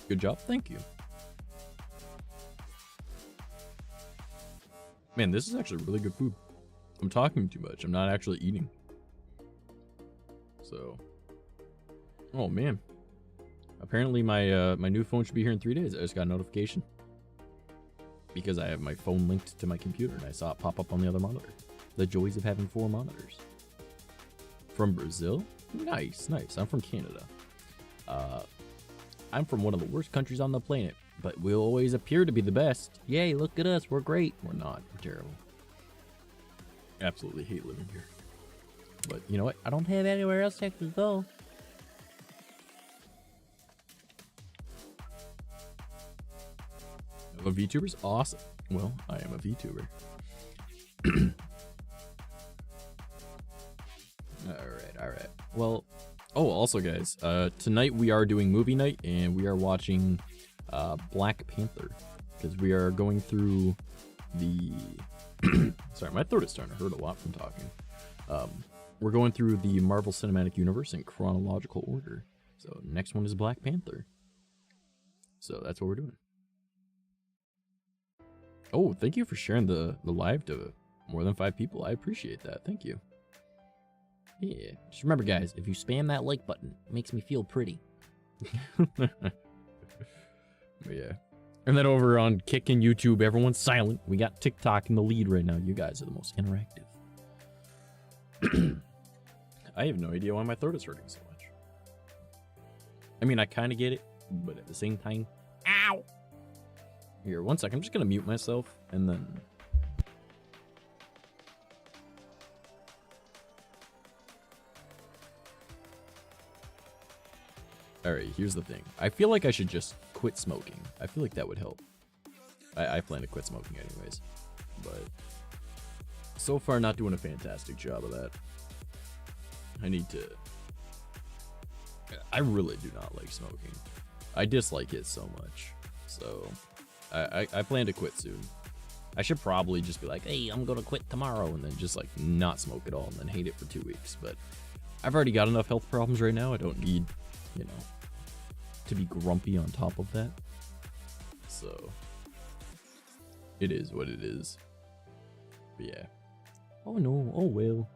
Good job. Thank you. Man, this is actually really good food. I'm talking too much. I'm not actually eating. So, oh man. Apparently my my new phone should be here in 3 days. I just got a notification because I have my phone linked to my computer and I saw it pop up on the other monitor. The joys of having 4 monitors. From Brazil? Nice, nice. I'm from Canada. I'm from one of the worst countries on the planet, but we'll always appear to be the best. Yay, look at us. We're great. We're not. We're terrible. Absolutely hate living here. But you know what? I don't have anywhere else to go. A VTuber's awesome. Well, I am a VTuber. Well, oh, also guys, tonight we are doing movie night and we are watching Black Panther because we are going through the sorry, my throat is starting to hurt a lot from talking. We're going through the Marvel Cinematic Universe in chronological order. So next one is Black Panther. So that's what we're doing. Oh, thank you for sharing the live to more than 5 people. I appreciate that. Thank you. Yeah. Just remember, guys, if you spam that like button, it makes me feel pretty. Yeah. And then over on Kick and YouTube, everyone's silent. We got TikTok in the lead right now. You guys are the most interactive. I have no idea why my throat is hurting so much. I mean, I kind of get it, but at the same time, ow! Here, one second. I'm just going to mute myself, and then... Alright, here's the thing. I feel like I should just quit smoking. I feel like that would help. I plan to quit smoking anyways. But so far, not doing a fantastic job of that. I need to... I really do not like smoking. I dislike it so much. So I plan to quit soon. I should probably just be like, hey, I'm gonna quit tomorrow, and then just like not smoke at all and then hate it for 2 weeks. But I've already got enough health problems right now. I don't need, you know, to be grumpy on top of that. So it is what it is. But yeah. Oh no, oh well.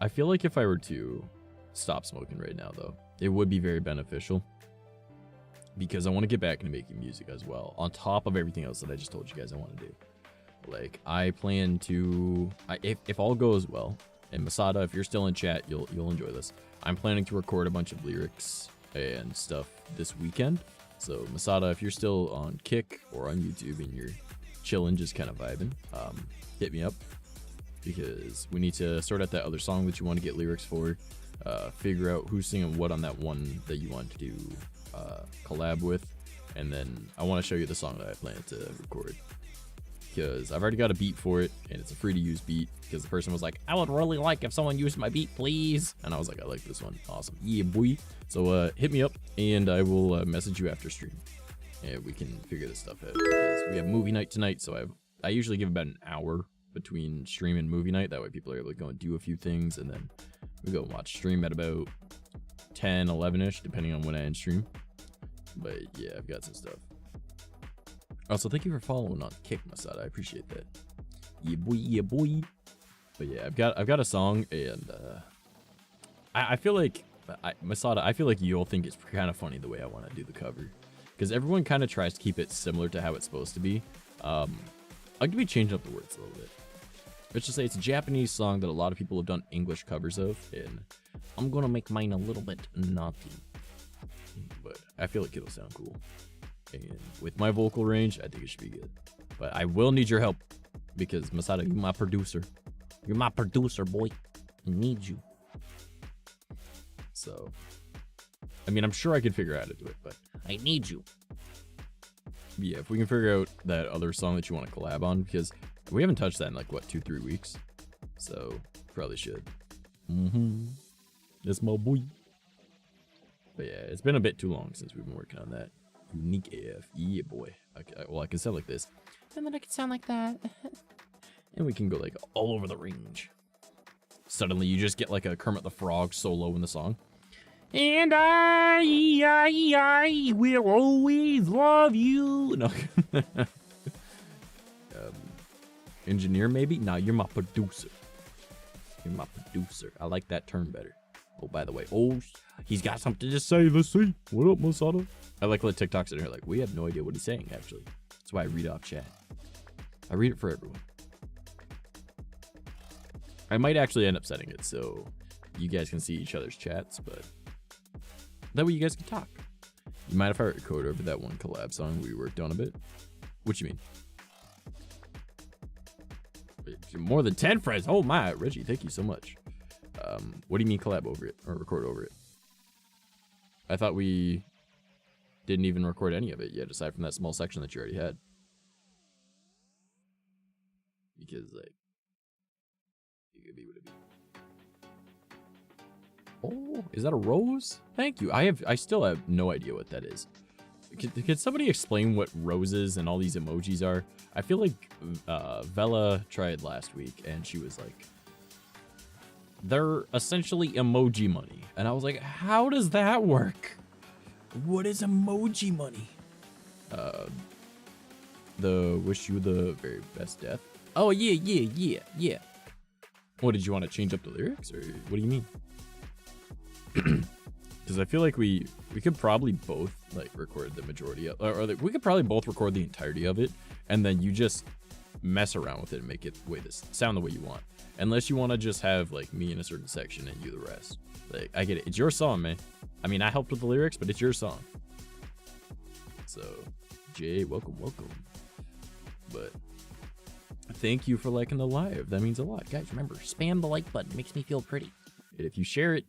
I feel like if I were to stop smoking right now though, it would be very beneficial. Because I want to get back into making music as well, on top of everything else that I just told you guys I want to do. Like, I plan to, if all goes well, and Masada, if you're still in chat, you'll enjoy this. I'm planning to record a bunch of lyrics and stuff this weekend. So Masada, if you're still on Kick or on YouTube and you're chilling, just kind of vibing, hit me up. Because we need to sort out that other song that you want to get lyrics for, figure out who's singing what on that one that you want to do collab with, and then I want to show you the song that I plan to record, because I've already got a beat for it and it's a free to use beat, because the person was like, I would really like if someone used my beat, please, and I was like, I like this one. Awesome. Yeah, boy. So hit me up and I will message you after stream and we can figure this stuff out, because we have movie night tonight. So I usually give about an hour between stream and movie night, that way people are able to go and do a few things, and then we go and watch stream at about 10, 11ish, depending on when I end stream. But yeah, I've got some stuff. Also, thank you for following on Kick, Masada. I appreciate that. Yeah, boy, yeah, boy. But yeah, I've got a song, and I feel like Masada, I feel like you'll think it's kind of funny the way I want to do the cover, because everyone kind of tries to keep it similar to how it's supposed to be. I'm gonna be changing up the words a little bit. Let's just say it's a Japanese song that a lot of people have done English covers of, and I'm gonna make mine a little bit naughty, but I feel like it'll sound cool. And with my vocal range, I think it should be good. But I will need your help, because Masada, you're my producer. You're my producer, boy. I need you. So, I mean, I'm sure I could figure out how to do it, but I need you. Yeah, if we can figure out that other song that you want to collab on, because we haven't touched that in like, what, 2-3 weeks? So, probably should. That's my boy. But yeah, it's been a bit too long since we've been working on that. Unique AF. Yeah, boy. Well, I can sound like this. And then I can sound like that. And we can go like all over the range. Suddenly you just get like a Kermit the Frog solo in the song. And I will always love you. No. Engineer, maybe? No, you're my producer. You're my producer. I like that term better. Oh, by the way, he's got something to say. Let's see. What up, Masada? I like let TikToks in here like, we have no idea what he's saying, actually. That's why I read off chat. I read it for everyone. I might actually end up setting it so you guys can see each other's chats, but that way you guys can talk. You mind if I record over that one collab song we worked on a bit? What you mean? More than 10 friends. Oh my, Reggie, thank you so much. What do you mean collab over it or record over it? I thought we didn't even record any of it yet, aside from that small section that you already had. Because like, it could be what it be. Oh, is that a rose? Thank you. I still have no idea what that is. Can somebody explain what roses and all these emojis are? I feel like Vela tried last week and she was like, they're essentially emoji money. And I was like, how does that work? What is emoji money? The wish you the very best death. Oh, yeah. What, did you want to change up the lyrics, or what do you mean? Because I feel like we could probably both like record the majority of, or we could probably both record the entirety of it, and then you just mess around with it and make it sound the way you want. Unless you want to just have like me in a certain section and you the rest. Like, I get it. It's your song, man. I mean, I helped with the lyrics, but it's your song. So, Jay, welcome. But thank you for liking the live. That means a lot. Guys, remember, spam the like button. It makes me feel pretty. And if you share it,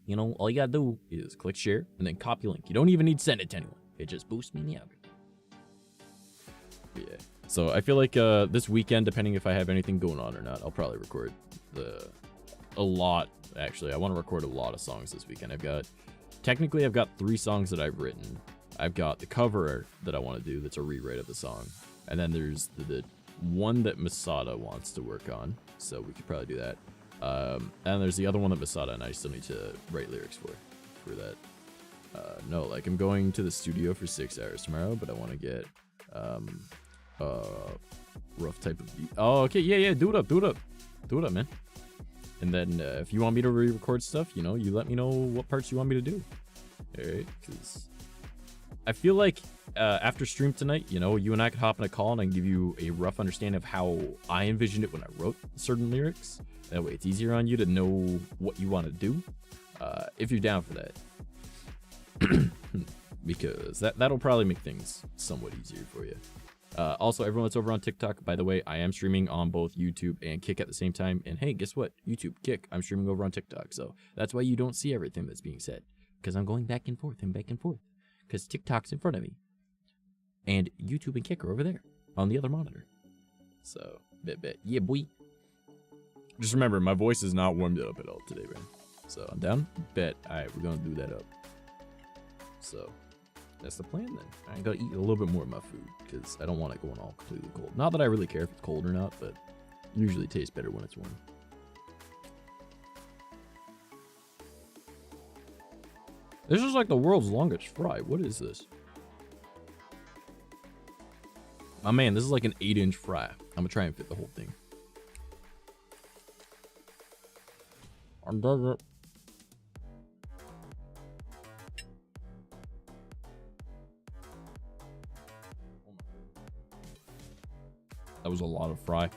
you know, all you gotta do is click share and then copy link. You don't even need to send it to anyone. It just boosts me in the algorithm. Yeah. So I feel like this weekend, depending if I have anything going on or not, I'll probably record a lot. Actually, I want to record a lot of songs this weekend. Technically, I've got 3 songs that I've written. I've got the cover that I want to do that's a rewrite of the song. And then there's the one that Masada wants to work on. So we could probably do that. And there's the other one that Masada and I still need to write lyrics for that. No, like I'm going to the studio for 6 hours tomorrow, but I want to get rough type of beat. Oh, okay, yeah, do it up, man. And then if you want me to re-record stuff, you know, you let me know what parts you want me to do. All right, because I feel like after stream tonight, you know, you and I could hop in a call and I can give you a rough understanding of how I envisioned it when I wrote certain lyrics. That way it's easier on you to know what you want to do, if you're down for that. Because that'll probably make things somewhat easier for you. Also, everyone that's over on TikTok, by the way, I am streaming on both YouTube and Kick at the same time. And hey, guess what? YouTube, Kick, I'm streaming over on TikTok. So that's why you don't see everything that's being said. Because I'm going back and forth. Because TikTok's in front of me. And YouTube and Kick are over there on the other monitor. So, bet. Yeah, boy. Just remember, my voice is not warmed up at all today, man. So, I'm down? Bet. Alright, we're going to do that up. So, that's the plan then. I gotta eat a little bit more of my food because I don't want it going all completely cold. Not that I really care if it's cold or not, but it usually tastes better when it's warm. This is like the world's longest fry. What is this? Oh man, this is like an 8-inch fry. I'm gonna try and fit the whole thing. That was a lot of fry.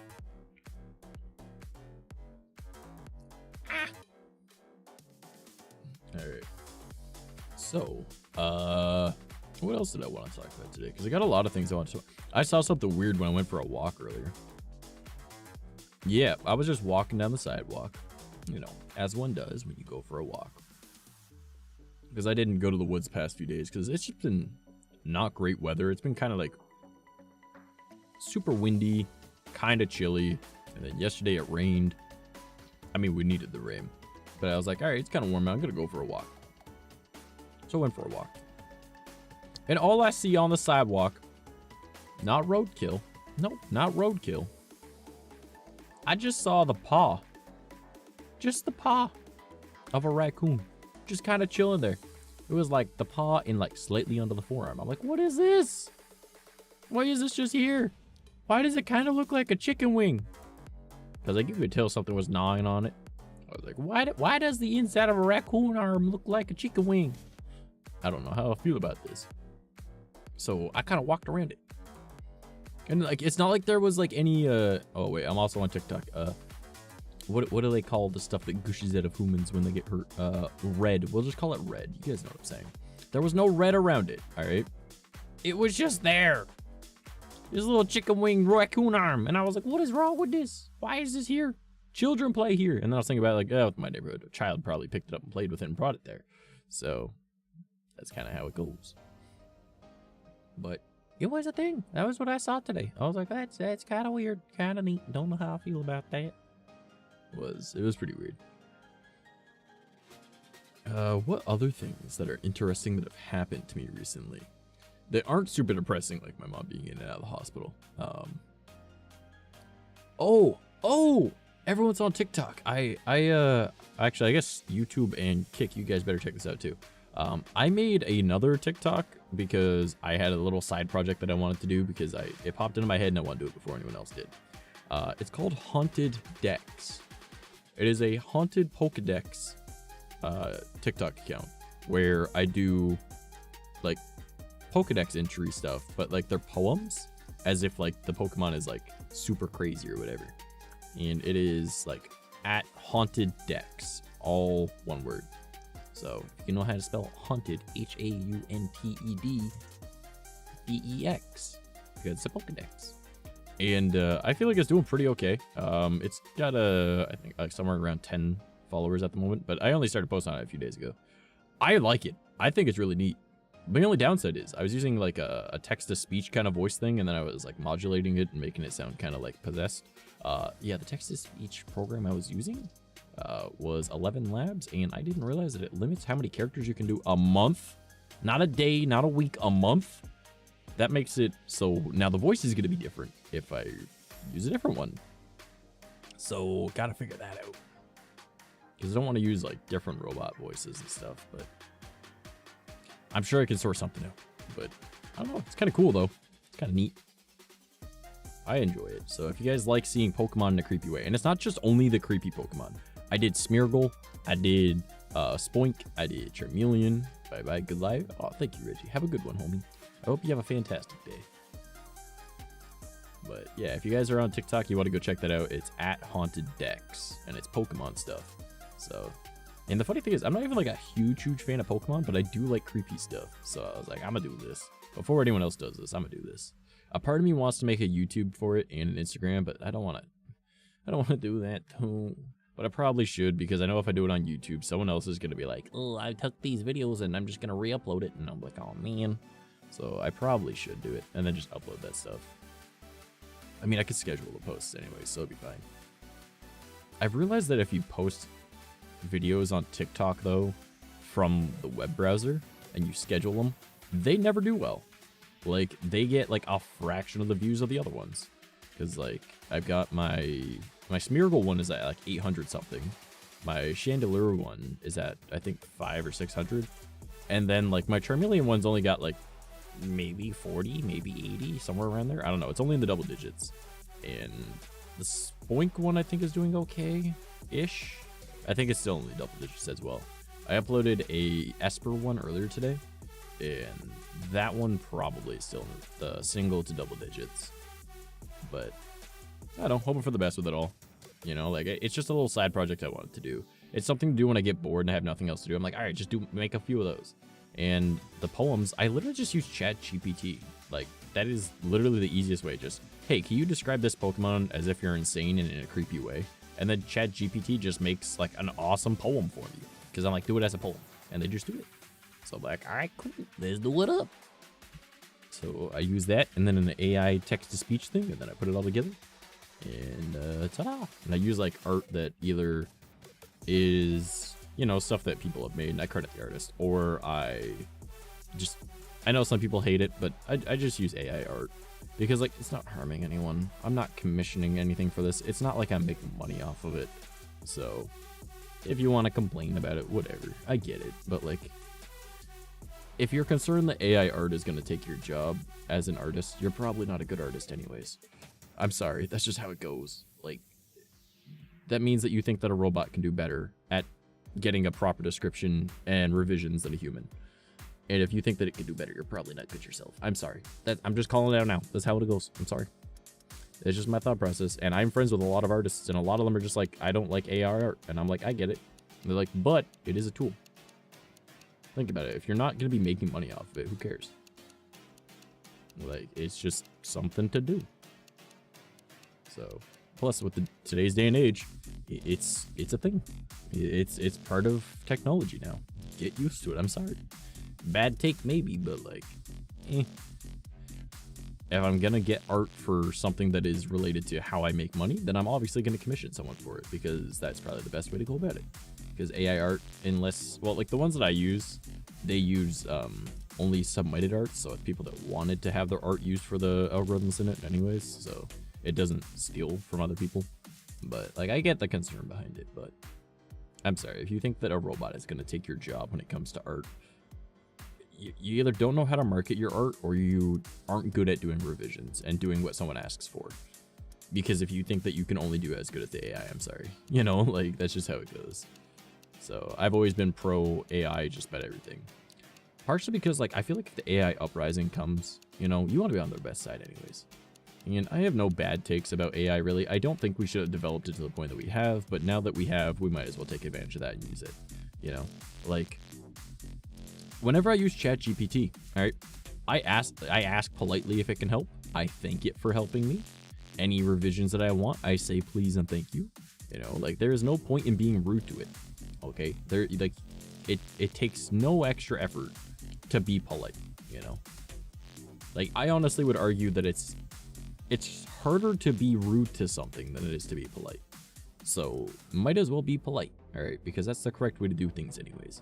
Alright. So, what else did I want to talk about today? Because I got a lot of things I want to talk. I saw something weird when I went for a walk earlier. Yeah, I was just walking down the sidewalk. You know, as one does when you go for a walk. Because I didn't go to the woods the past few days because it's just been not great weather. It's been kind of like super windy, kind of chilly, and then yesterday it rained. I mean, we needed the rain, but I was like, all right, it's kind of warm out. I'm gonna go for a walk. So I went for a walk, and all I see on the sidewalk, not roadkill, nope, not roadkill. I just saw the paw, just the paw of a raccoon, just kind of chilling there. It was like the paw in like slightly under the forearm. I'm like, what is this? Why is this just here? Why does it kind of look like a chicken wing? Because like you could tell something was gnawing on it. I was like, why does the inside of a raccoon arm look like a chicken wing? I don't know how I feel about this. So I kind of walked around it. And like, it's not like there was like any, oh wait, I'm also on TikTok. What do they call the stuff that gushes out of humans when they get hurt? Red. We'll just call it red. You guys know what I'm saying. There was no red around it, all right? It was just there. This little chicken wing raccoon arm. And I was like, what is wrong with this? Why is this here? Children play here. And then I was thinking about like, oh, my neighborhood. A child probably picked it up and played with it and brought it there. So that's kind of how it goes. But it was a thing. That was what I saw today. I was like, that's kind of weird. Kind of neat. Don't know how I feel about that. It was pretty weird. What other things that are interesting that have happened to me recently that aren't super depressing, like my mom being in and out of the hospital? Oh, everyone's on TikTok. Actually, I guess YouTube and Kick, you guys better check this out too. I made another TikTok because I had a little side project that I wanted to do because it popped into my head and I want to do it before anyone else did. It's called Haunted Decks. It is a haunted Pokedex TikTok account where I do like Pokedex entry stuff, but like they're poems as if like the Pokemon is like super crazy or whatever. And it is like at Haunted Decks, all one word. So if you know how to spell haunted, HAUNTED-DEX, because it's a Pokedex. And I feel like it's doing pretty okay. It's got I think like somewhere around 10 followers at the moment, but I only started posting on it a few days ago. I like it. I think it's really neat. The only downside is I was using like a text-to-speech kind of voice thing, and then I was like modulating it and making it sound kind of like possessed. Yeah, the text-to-speech program I was using was 11 Labs, and I didn't realize that it limits how many characters you can do a month. Not a day, not a week, a month. That makes it so now the voice is going to be different if I use a different one. So gotta figure that out. Because I don't want to use like different robot voices and stuff, but I'm sure I can source something out. But I don't know, it's kind of cool though. It's kind of neat. I enjoy it. So if you guys like seeing Pokemon in a creepy way, and it's not just only the creepy Pokemon. I did Smeargle, I did Spoink, I did Charmeleon. Bye-bye, good life. Oh, thank you, Reggie. Have a good one, homie. I hope you have a fantastic day. But yeah, if you guys are on TikTok, you want to go check that out. It's at Haunted Decks, and it's Pokemon stuff. So, and the funny thing is, I'm not even like a huge fan of Pokemon, but I do like creepy stuff. So I was like, I'm gonna do this. Before anyone else does this, I'm gonna do this. A part of me wants to make a YouTube for it and an Instagram, but I don't want to do that too. But I probably should, because I know if I do it on YouTube, someone else is gonna be like, oh, I took these videos and I'm just gonna re-upload it, and I'm like, oh man. So I probably should do it and then just upload that stuff. I mean, I could schedule the posts anyway, so it'll be fine. I've realized that if you post videos on TikTok, though, from the web browser, and you schedule them, they never do well. Like, they get, like, a fraction of the views of the other ones. Because, like, I've got my Smeargle one is at, like, 800 something. My Chandelure one is at, I think, 500 or 600. And then, like, my Charmeleon one's only got, like, maybe 40, maybe 80, somewhere around there. I don't know. It's only in the double digits. And the Spoink one, I think, is doing okay-ish. I think it's still in the double digits as well. I uploaded a Esper one earlier today, and that one probably is still in the single to double digits. But I don't know, hoping for the best with it all. You know, like, it's just a little side project I wanted to do. It's something to do when I get bored and I have nothing else to do. I'm like, all right, just make a few of those. And the poems, I literally just use ChatGPT. Like, that is literally the easiest way. Just, hey, can you describe this Pokemon as if you're insane and in a creepy way? And then ChatGPT just makes, like, an awesome poem for me. Because I'm like, do it as a poem. And they just do it. So I'm like, all right, cool. Let's do it up. So I use that, and then an AI text-to-speech thing, and then I put it all together. And ta-da! And I use, like, art that either is, you know, stuff that people have made, and I credit the artist. Or I know some people hate it, but I just use AI art. Because, like, it's not harming anyone. I'm not commissioning anything for this. It's not like I'm making money off of it. So, if you want to complain about it, whatever. I get it. But, like, if you're concerned that AI art is going to take your job as an artist, you're probably not a good artist anyways. I'm sorry. That's just how it goes. Like, that means that you think that a robot can do better at getting a proper description and revisions than a human. And if you think that it can do better, you're probably not good yourself. I'm sorry. I'm just calling it out now. That's how it goes. I'm sorry. It's just my thought process. And I'm friends with a lot of artists, and a lot of them are just like, I don't like AI art. And I'm like, I get it. And they're like, but it is a tool. Think about it. If you're not going to be making money off of it, who cares? Like, it's just something to do. So, plus with today's day and age, it's a thing. It's part of technology now. Get used to it. I'm sorry. Bad take maybe, but like, If I'm gonna get art for something that is related to how I make money, then I'm obviously gonna commission someone for it, because that's probably the best way to go about it. because AI art, unless, well, like the ones that I use, they use only submitted art, so it's people that wanted to have their art used for the algorithms in it anyways, so it doesn't steal from other people. But like, I get the concern behind it, but I'm sorry, if you think that a robot is going to take your job when it comes to art, you either don't know how to market your art, or you aren't good at doing revisions and doing what someone asks for. Because if you think that you can only do as good as the AI, I'm sorry, you know, like that's just how it goes. So I've always been pro AI just about everything. Partially because like I feel like if the AI uprising comes, you know, you want to be on their best side anyways. And I have no bad takes about AI really. I don't think we should have developed it to the point that we have, but now that we have, we might as well take advantage of that and use it. You know, like whenever I use ChatGPT, all right, I ask politely if it can help. I thank it for helping me. Any revisions that I want, I say please and thank you. You know, like there is no point in being rude to it. Okay, there, like it takes no extra effort to be polite. You know, like I honestly would argue that it's harder to be rude to something than it is to be polite. So might as well be polite, all right, because that's the correct way to do things anyways.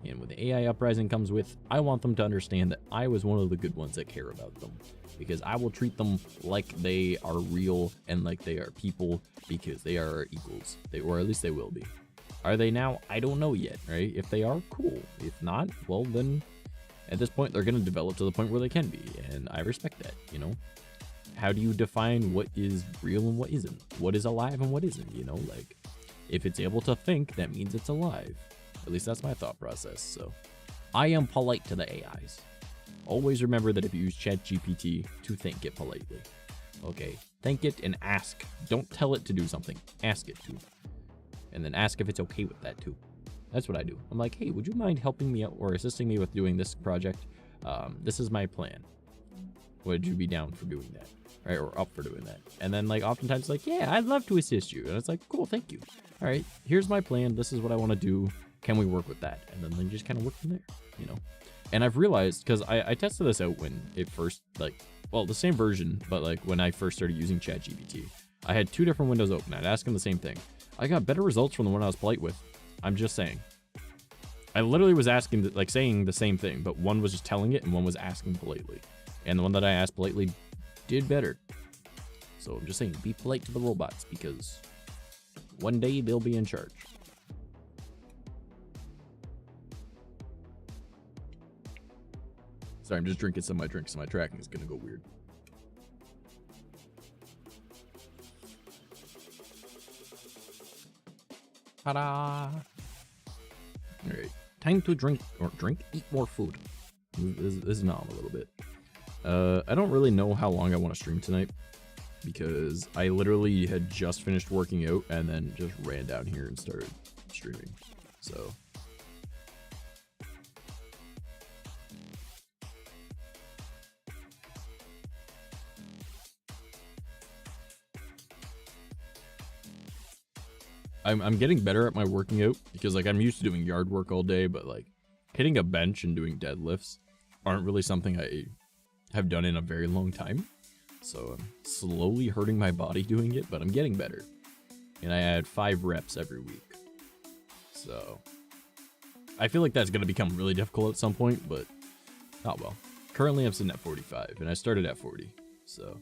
And when the AI uprising comes with, I want them to understand that I was one of the good ones that care about them, because I will treat them like they are real and like they are people, because they are our equals, or at least they will be. Are they now? I don't know yet, right? If they are, cool. If not, well then at this point they're going to develop to the point where they can be, and I respect that, you know. How do you define what is real and what isn't? What is alive and what isn't, you know? Like, if it's able to think, that means it's alive. At least that's my thought process. So I am polite to the AIs. Always remember that if you use ChatGPT, to thank it politely. Okay, thank it and ask. Don't tell it to do something. Ask it to. And then ask if it's okay with that too. That's what I do. I'm like, hey, would you mind helping me out or assisting me with doing this project? This is my plan. Would you be down for doing that? Right, or up for doing that? And then like oftentimes it's like, yeah, I'd love to assist you. And it's like, cool, thank you. All right, here's my plan. This is what I want to do. Can we work with that? And then they just kind of work from there, you know? And I've realized, because I tested this out when it first, like, well, the same version, but like when I first started using ChatGPT, I had 2 different windows open. I'd ask them the same thing. I got better results from the one I was polite with. I'm just saying. I literally was asking, like saying the same thing, but one was just telling it and one was asking politely. And the one that I asked politely did better. So I'm just saying, be polite to the robots, because one day they'll be in charge. Sorry, I'm just drinking some of my drink, so my tracking is gonna go weird. Ta-da! Alright, time to eat more food. This is now a little bit. I don't really know how long I want to stream tonight, because I literally had just finished working out and then just ran down here and started streaming. So I'm getting better at my working out, because like I'm used to doing yard work all day, but like hitting a bench and doing deadlifts aren't really something I have done in a very long time. So I'm slowly hurting my body doing it, but I'm getting better. And I add 5 reps every week. So I feel like that's going to become really difficult at some point, but oh well. Currently I'm sitting at 45 and I started at 40. So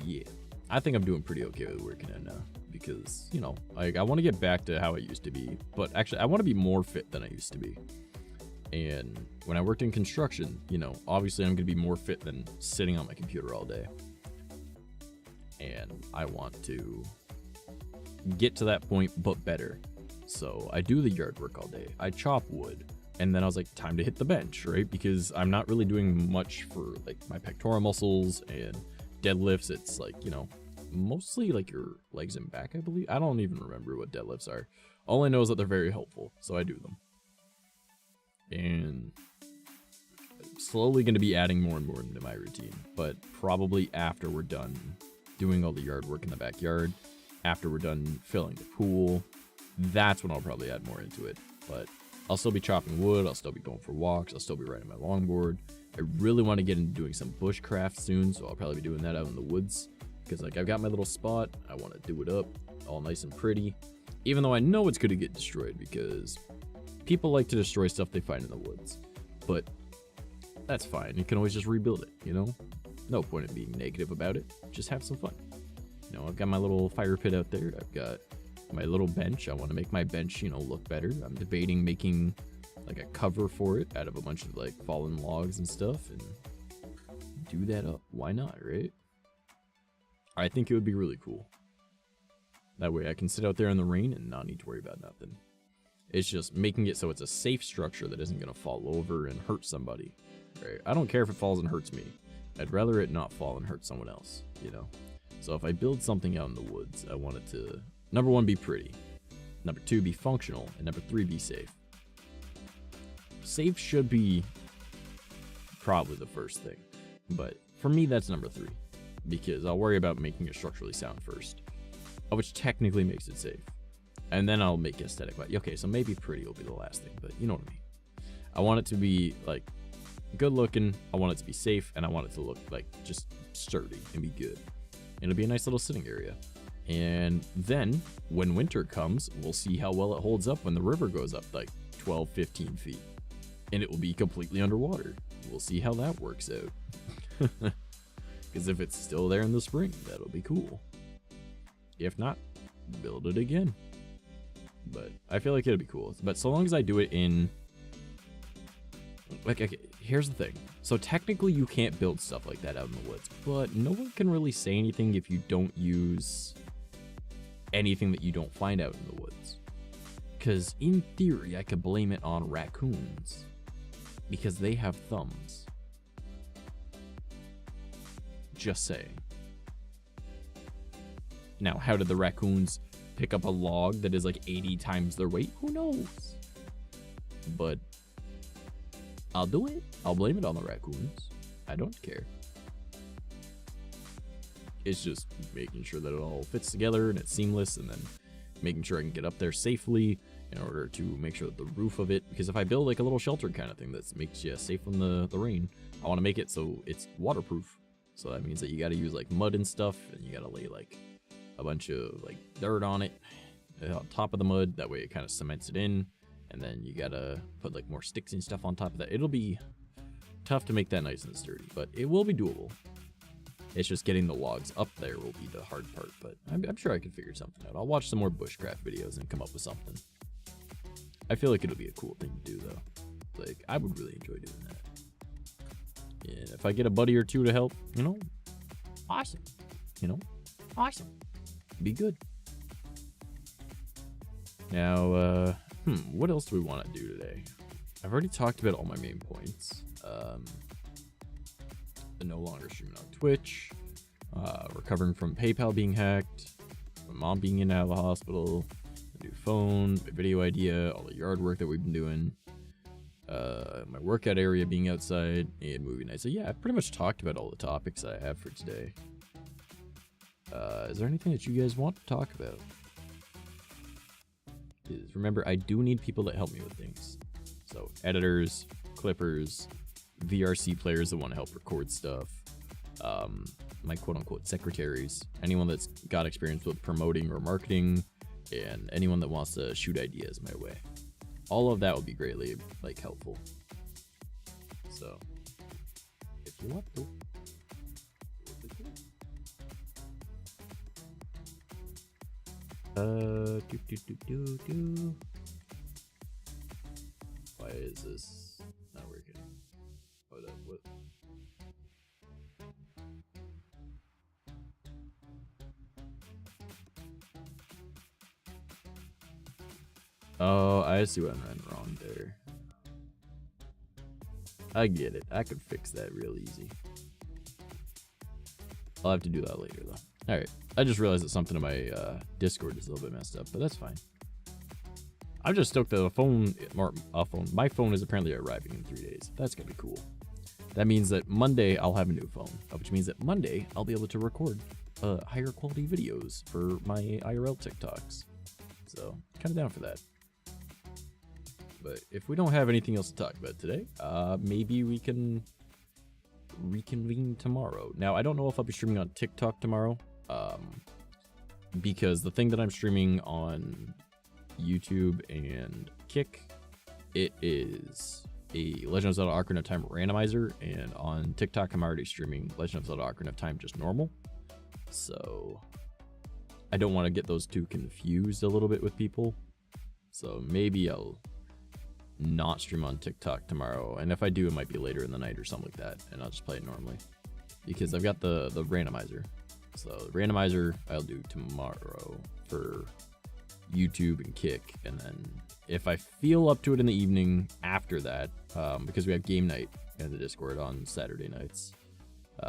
yeah, I think I'm doing pretty okay with working out now, because, you know, like I want to get back to how I used to be, but actually I want to be more fit than I used to be. And when I worked in construction, you know, obviously I'm going to be more fit than sitting on my computer all day. And I want to get to that point, but better. So I do the yard work all day. I chop wood. And then I was like, time to hit the bench, right? Because I'm not really doing much for like my pectoral muscles and deadlifts. It's like, you know, mostly like your legs and back, I believe. I don't even remember what deadlifts are. All I know is that they're very helpful, so I do them. And I'm slowly going to be adding more and more into my routine, but probably after we're done doing all the yard work in the backyard, after we're done filling the pool, that's when I'll probably add more into it. But I'll still be chopping wood, I'll still be going for walks, I'll still be riding my longboard. I really want to get into doing some bushcraft soon, so I'll probably be doing that out in the woods, because like I've got my little spot, I want to do it up all nice and pretty. Even though I know it's going to get destroyed because people like to destroy stuff they find in the woods. But that's fine. You can always just rebuild it, you know? No point in being negative about it. Just have some fun. You know, I've got my little fire pit out there. I've got my little bench. I want to make my bench, you know, look better. I'm debating making like a cover for it out of a bunch of like fallen logs and stuff and do that up. Why not, right? I think it would be really cool. That way I can sit out there in the rain and not need to worry about nothing. It's just making it so it's a safe structure that isn't going to fall over and hurt somebody. Right? I don't care if it falls and hurts me. I'd rather it not fall and hurt someone else, you know? So if I build something out in the woods, I want it to, number 1, be pretty. Number 2, be functional. And number 3, be safe. Safe should be probably the first thing. But for me, that's number 3. Because I'll worry about making it structurally sound first. Which technically makes it safe. And then I'll make aesthetic. Okay, so maybe pretty will be the last thing, but you know what I mean. I want it to be like good looking, I want it to be safe, and I want it to look like just sturdy and be good. It'll be a nice little sitting area. And then when winter comes, we'll see how well it holds up when the river goes up like 12, 15 feet. And it will be completely underwater. We'll see how that works out. Because if it's still there in the spring, that'll be cool. If not, build it again. But I feel like it'll be cool. But so long as I do it in... Like, okay, here's the thing. So technically you can't build stuff like that out in the woods. But no one can really say anything if you don't use anything that you don't find out in the woods. Because in theory, I could blame it on raccoons. Because they have thumbs. Just saying. Now, how did the raccoons pick up a log that is like 80 times their weight? Who knows? But I'll do it. I'll blame it on the raccoons. I don't care. It's just making sure that it all fits together and it's seamless, and then making sure I can get up there safely in order to make sure that the roof of it, because if I build like a little shelter kind of thing that makes you safe from the rain, I want to make it so it's waterproof. So that means that you got to use like mud and stuff, and you got to lay like a bunch of like dirt on it on top of the mud. That way it kind of cements it in, and then you got to put like more sticks and stuff on top of that. It'll be tough to make that nice and sturdy, but it will be doable. It's just getting the logs up there will be the hard part, but I'm sure I can figure something out. I'll watch some more bushcraft videos and come up with something. I feel like it'll be a cool thing to do, though. Like, I would really enjoy doing that. And if I get a buddy or two to help, you know, awesome. You know, awesome. Be good. Now, what else do we want to do today? I've already talked about all my main points. The no longer streaming on Twitch, recovering from PayPal being hacked, my mom being in and out of the hospital, a new phone, my video idea, all the yard work that we've been doing, my workout area being outside, and movie night. So yeah, I've pretty much talked about all the topics I have for today. Is there anything that you guys want to talk about? Remember, I do need people that help me with things. So editors, clippers, VRC players that want to help record stuff, my quote-unquote secretaries, anyone that's got experience with promoting or marketing, and anyone that wants to shoot ideas my way. All of that would be greatly helpful. So if you want to. Why is this not working? Hold up, what? Oh, I see what I went wrong there. I get it. I could fix that real easy. I'll have to do that later, though. Alright. I just realized that something in my Discord is a little bit messed up, but that's fine. I'm just stoked that my phone is apparently arriving in 3 days. That's gonna be cool. That means that Monday I'll have a new phone, which means that Monday I'll be able to record higher quality videos for my IRL TikToks. So, kind of down for that. But if we don't have anything else to talk about today, maybe we can reconvene tomorrow. Now, I don't know if I'll be streaming on TikTok tomorrow, because the thing that I'm streaming on YouTube and Kick, it is a Legend of Zelda Ocarina of Time randomizer, and on TikTok I'm already streaming Legend of Zelda Ocarina of Time just normal. So I don't want to get those two confused a little bit with people. So maybe I'll not stream on TikTok tomorrow, and if I do, it might be later in the night or something like that, and I'll just play it normally because I've got the randomizer. So the randomizer I'll do tomorrow for YouTube and Kick, and then if I feel up to it in the evening after that, because we have game night in the Discord on Saturday nights,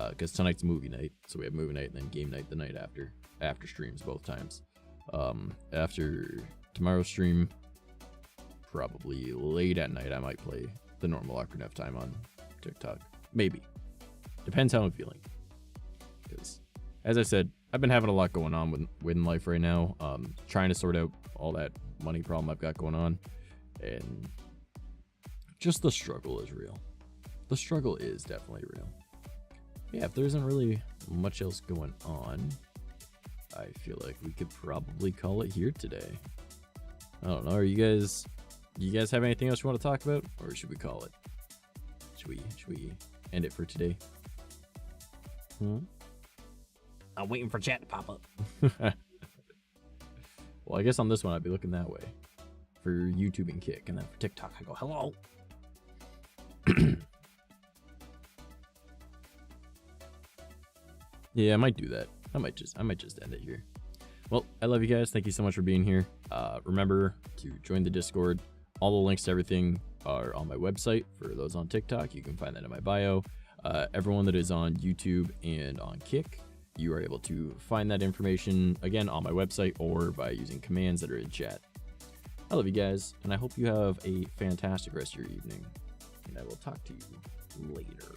because tonight's movie night, so we have movie night and then game night the night after streams both times. After tomorrow's stream, probably late at night, I might play the normal Ocarina of Time on TikTok. Maybe. Depends how I'm feeling. Because, as I said, I've been having a lot going on with life right now. Trying to sort out all that money problem I've got going on. And just the struggle is real. The struggle is definitely real. Yeah, if there isn't really much else going on, I feel like we could probably call it here today. I don't know. Do you guys have anything else you want to talk about, or should we call it? Should we end it for today? I'm waiting for chat to pop up. Well, I guess on this one I'd be looking that way for YouTube and Kick, and then for TikTok I go hello. Yeah, I might do that. I might just end it here. Well, I love you guys. Thank you so much for being here. Remember to join the Discord. All the links to everything are on my website. For those on TikTok, you can find that in my bio. Everyone that is on YouTube and on Kick, you are able to find that information, again, on my website or by using commands that are in chat. I love you guys, and I hope you have a fantastic rest of your evening. And I will talk to you later.